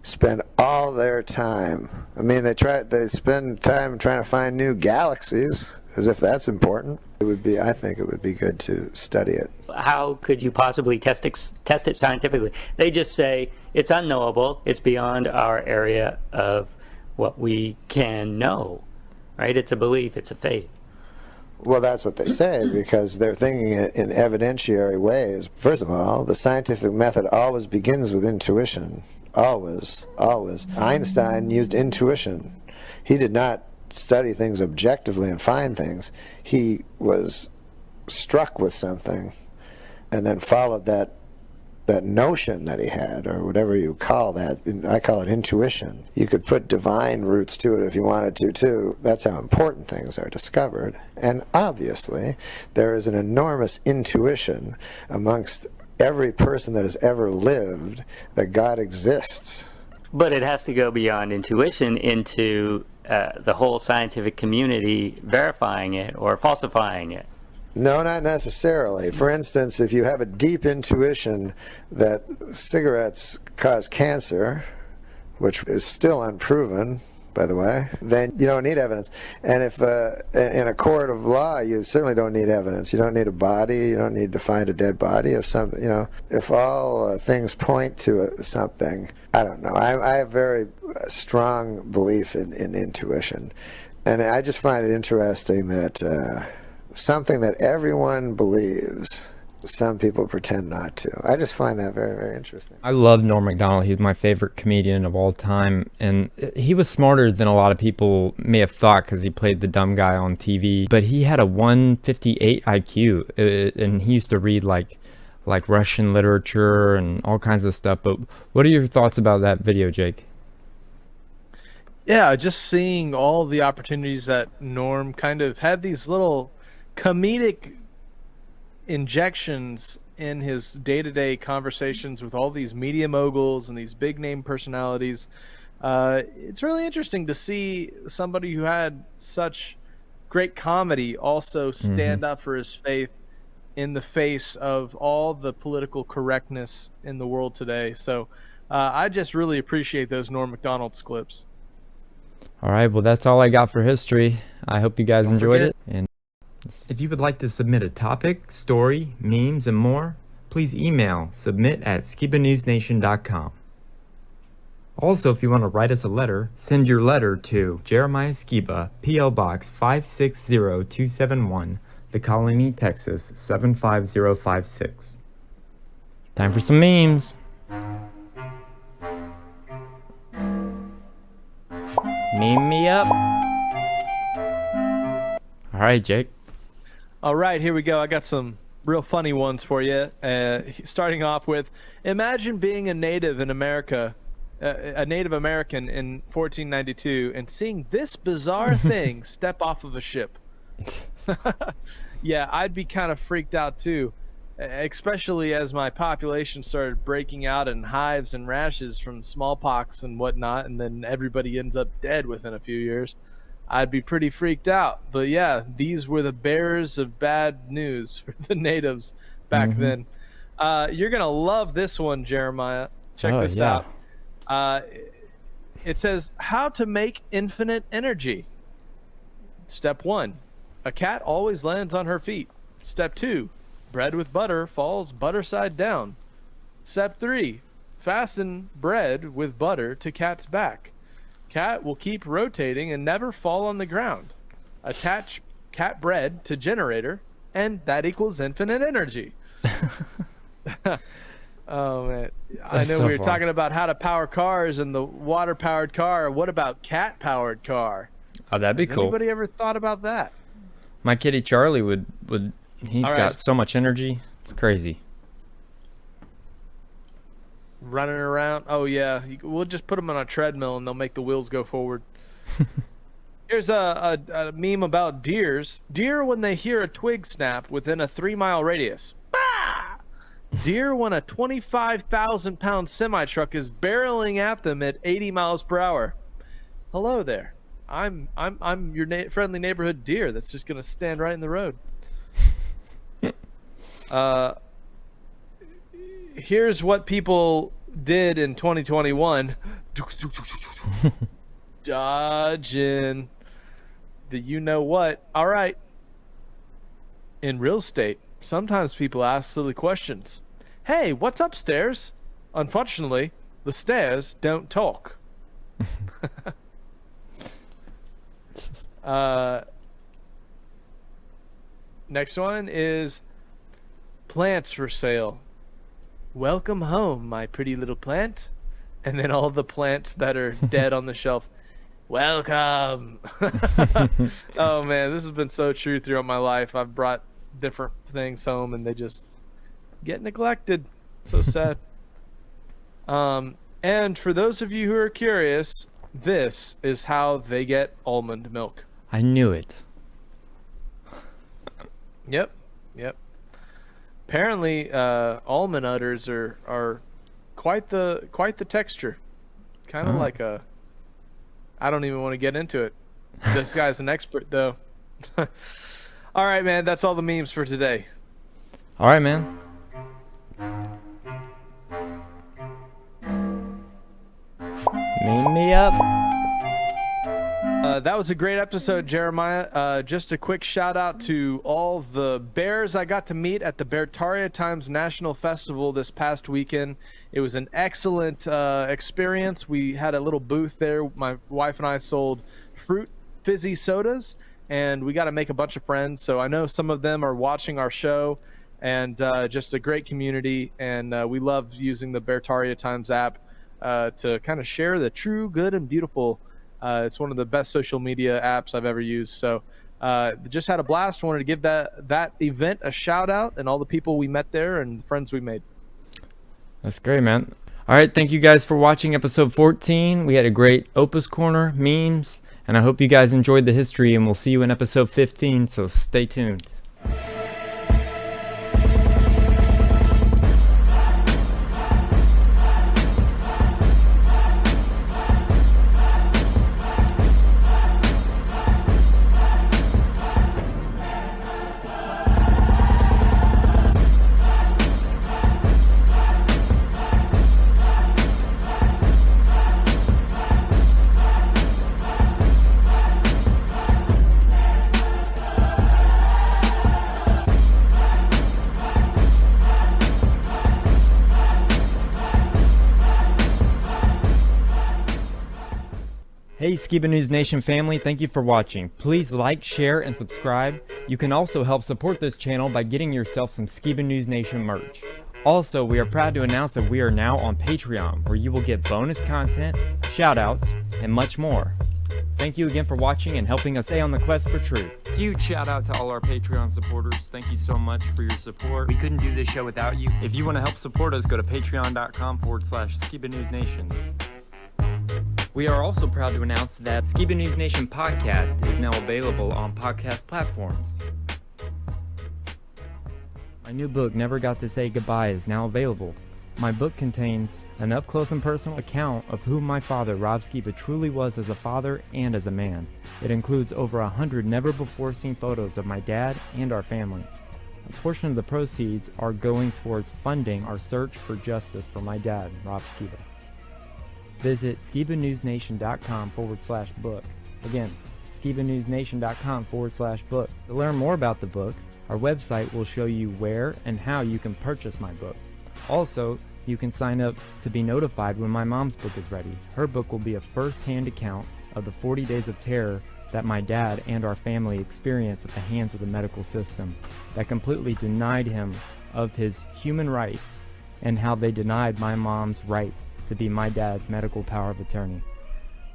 spend all their time. I mean, they spend time trying to find new galaxies, as if that's important. I think it would be good to study it. How could you possibly test it scientifically? They just say it's unknowable, it's beyond our area of what we can know, right? It's a belief, it's a faith. Well, that's what they say, because they're thinking it in evidentiary ways. First of all, the scientific method always begins with intuition. Always, always. Einstein used intuition. He did not study things objectively and find things. He was struck with something and then followed that that notion that he had, or whatever you call that. I call it intuition. You could put divine roots to it if you wanted to, too. That's how important things are discovered. And obviously, there is an enormous intuition amongst every person that has ever lived that God exists. But it has to go beyond intuition into the whole scientific community verifying it or falsifying it. No, not necessarily. For instance, if you have a deep intuition that cigarettes cause cancer, which is still unproven, by the way, then you don't need evidence. And if in a court of law, you certainly don't need evidence. You don't need a body. You don't need to find a dead body of something. If all things point to something, I don't know. I have very strong belief in intuition, and I just find it interesting that something that everyone believes, some people pretend not to. I just find that very, very interesting. I love Norm Macdonald. He's my favorite comedian of all time. And he was smarter than a lot of people may have thought because he played the dumb guy on TV. But he had a 158 IQ. And he used to read like Russian literature and all kinds of stuff. But what are your thoughts about that video, Jake? Yeah, just seeing all the opportunities that Norm kind of had, these little comedic injections in his day-to-day conversations with all these media moguls and these big name personalities. It's really interesting to see somebody who had such great comedy also stand up for his faith in the face of all the political correctness in the world today. So I just really appreciate those Norm Macdonald clips. All right, well, that's all I got for history. I hope you guys enjoyed it. And if you would like to submit a topic, story, memes, and more, please email submit@SKIBANewsNation.com. Also, if you want to write us a letter, send your letter to Jeremiah Skiba, P.O. Box 560271, The Colony, Texas 75056. Time for some memes. Meme me up. All right, Jake. All right, here we go. I got some real funny ones for you. Starting off with, imagine being a native in America, a Native American in 1492, and seeing this bizarre thing step off of a ship. Yeah, I'd be kind of freaked out too, especially as my population started breaking out in hives and rashes from smallpox and whatnot, and then everybody ends up dead within a few years. I'd be pretty freaked out. But yeah, these were the bearers of bad news for the natives back then. You're going to love this one, Jeremiah. Check this out. It says, how to make infinite energy. Step 1, a cat always lands on her feet. Step 2, bread with butter falls butter side down. Step 3, fasten bread with butter to cat's back. Cat will keep rotating and never fall on the ground. Attach cat bread to generator, and that equals infinite energy. Oh, man. I know we were talking about how to power cars and the water-powered car. What about cat-powered car? Oh, that'd be cool. Anybody ever thought about that? My kitty Charlie would he's got so much energy. It's crazy. Running around. Oh yeah, we'll just put them on a treadmill and they'll make the wheels go forward. Here's a meme about deers. Deer when they hear a twig snap within a 3-mile radius. Bah! Deer when a 25,000-pound semi-truck is barreling at them at 80 miles per hour. Hello there. I'm your friendly neighborhood deer that's just gonna stand right in the road. Here's what people did in 2021. Dodging the you-know-what. All right. In real estate, sometimes people ask silly questions. Hey, what's upstairs? Unfortunately, the stairs don't talk. Next one is plants for sale. Welcome home, my pretty little plant. And then all the plants that are dead on the shelf. Welcome. Oh man, this has been so true throughout my life. I've brought different things home and they just get neglected. So sad. And for those of you who are curious, this is how they get almond milk. I knew it. Yep. Apparently, almond udders are quite the texture. Kind of like a. I don't even want to get into it. This guy's an expert, though. All right, man. That's all the memes for today. All right, man. Meme me up. That was a great episode, Jeremiah. Just a quick shout out to all the bears I got to meet at the Beartaria Times National Festival this past weekend. It was an excellent experience. We had a little booth there. My wife and I sold fruit fizzy sodas, and we got to make a bunch of friends. So I know some of them are watching our show, and just a great community. And we love using the Beartaria Times app to kind of share the true, good, and beautiful. It's one of the best social media apps I've ever used. So just had a blast. Wanted to give that event a shout out and all the people we met there and the friends we made. That's great, man. All right, thank you guys for watching episode 14. We had a great Opus Corner, memes, and I hope you guys enjoyed the history, and we'll see you in episode 15, so stay tuned. Hey Skiba News Nation family, thank you for watching. Please like, share, and subscribe. You can also help support this channel by getting yourself some Skiba News Nation merch. Also, we are proud to announce that we are now on Patreon, where you will get bonus content, shoutouts, and much more. Thank you again for watching and helping us stay on the quest for truth. Huge shout out to all our Patreon supporters. Thank you so much for your support. We couldn't do this show without you. If you want to help support us, go to patreon.com/Skiba News Nation. We are also proud to announce that Skiba News Nation podcast is now available on podcast platforms. My new book, Never Got to Say Goodbye, is now available. My book contains an up-close and personal account of who my father, Rob Skiba, truly was as a father and as a man. It includes over 100 never-before-seen photos of my dad and our family. A portion of the proceeds are going towards funding our search for justice for my dad, Rob Skiba. Visit SkibaNewsNation.com/book. Again, SkibaNewsNation.com/book. To learn more about the book, our website will show you where and how you can purchase my book. Also, you can sign up to be notified when my mom's book is ready. Her book will be a first-hand account of the 40 days of terror that my dad and our family experienced at the hands of the medical system that completely denied him of his human rights, and how they denied my mom's right to be my dad's medical power of attorney.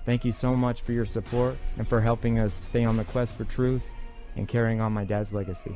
Thank you so much for your support and for helping us stay on the quest for truth and carrying on my dad's legacy.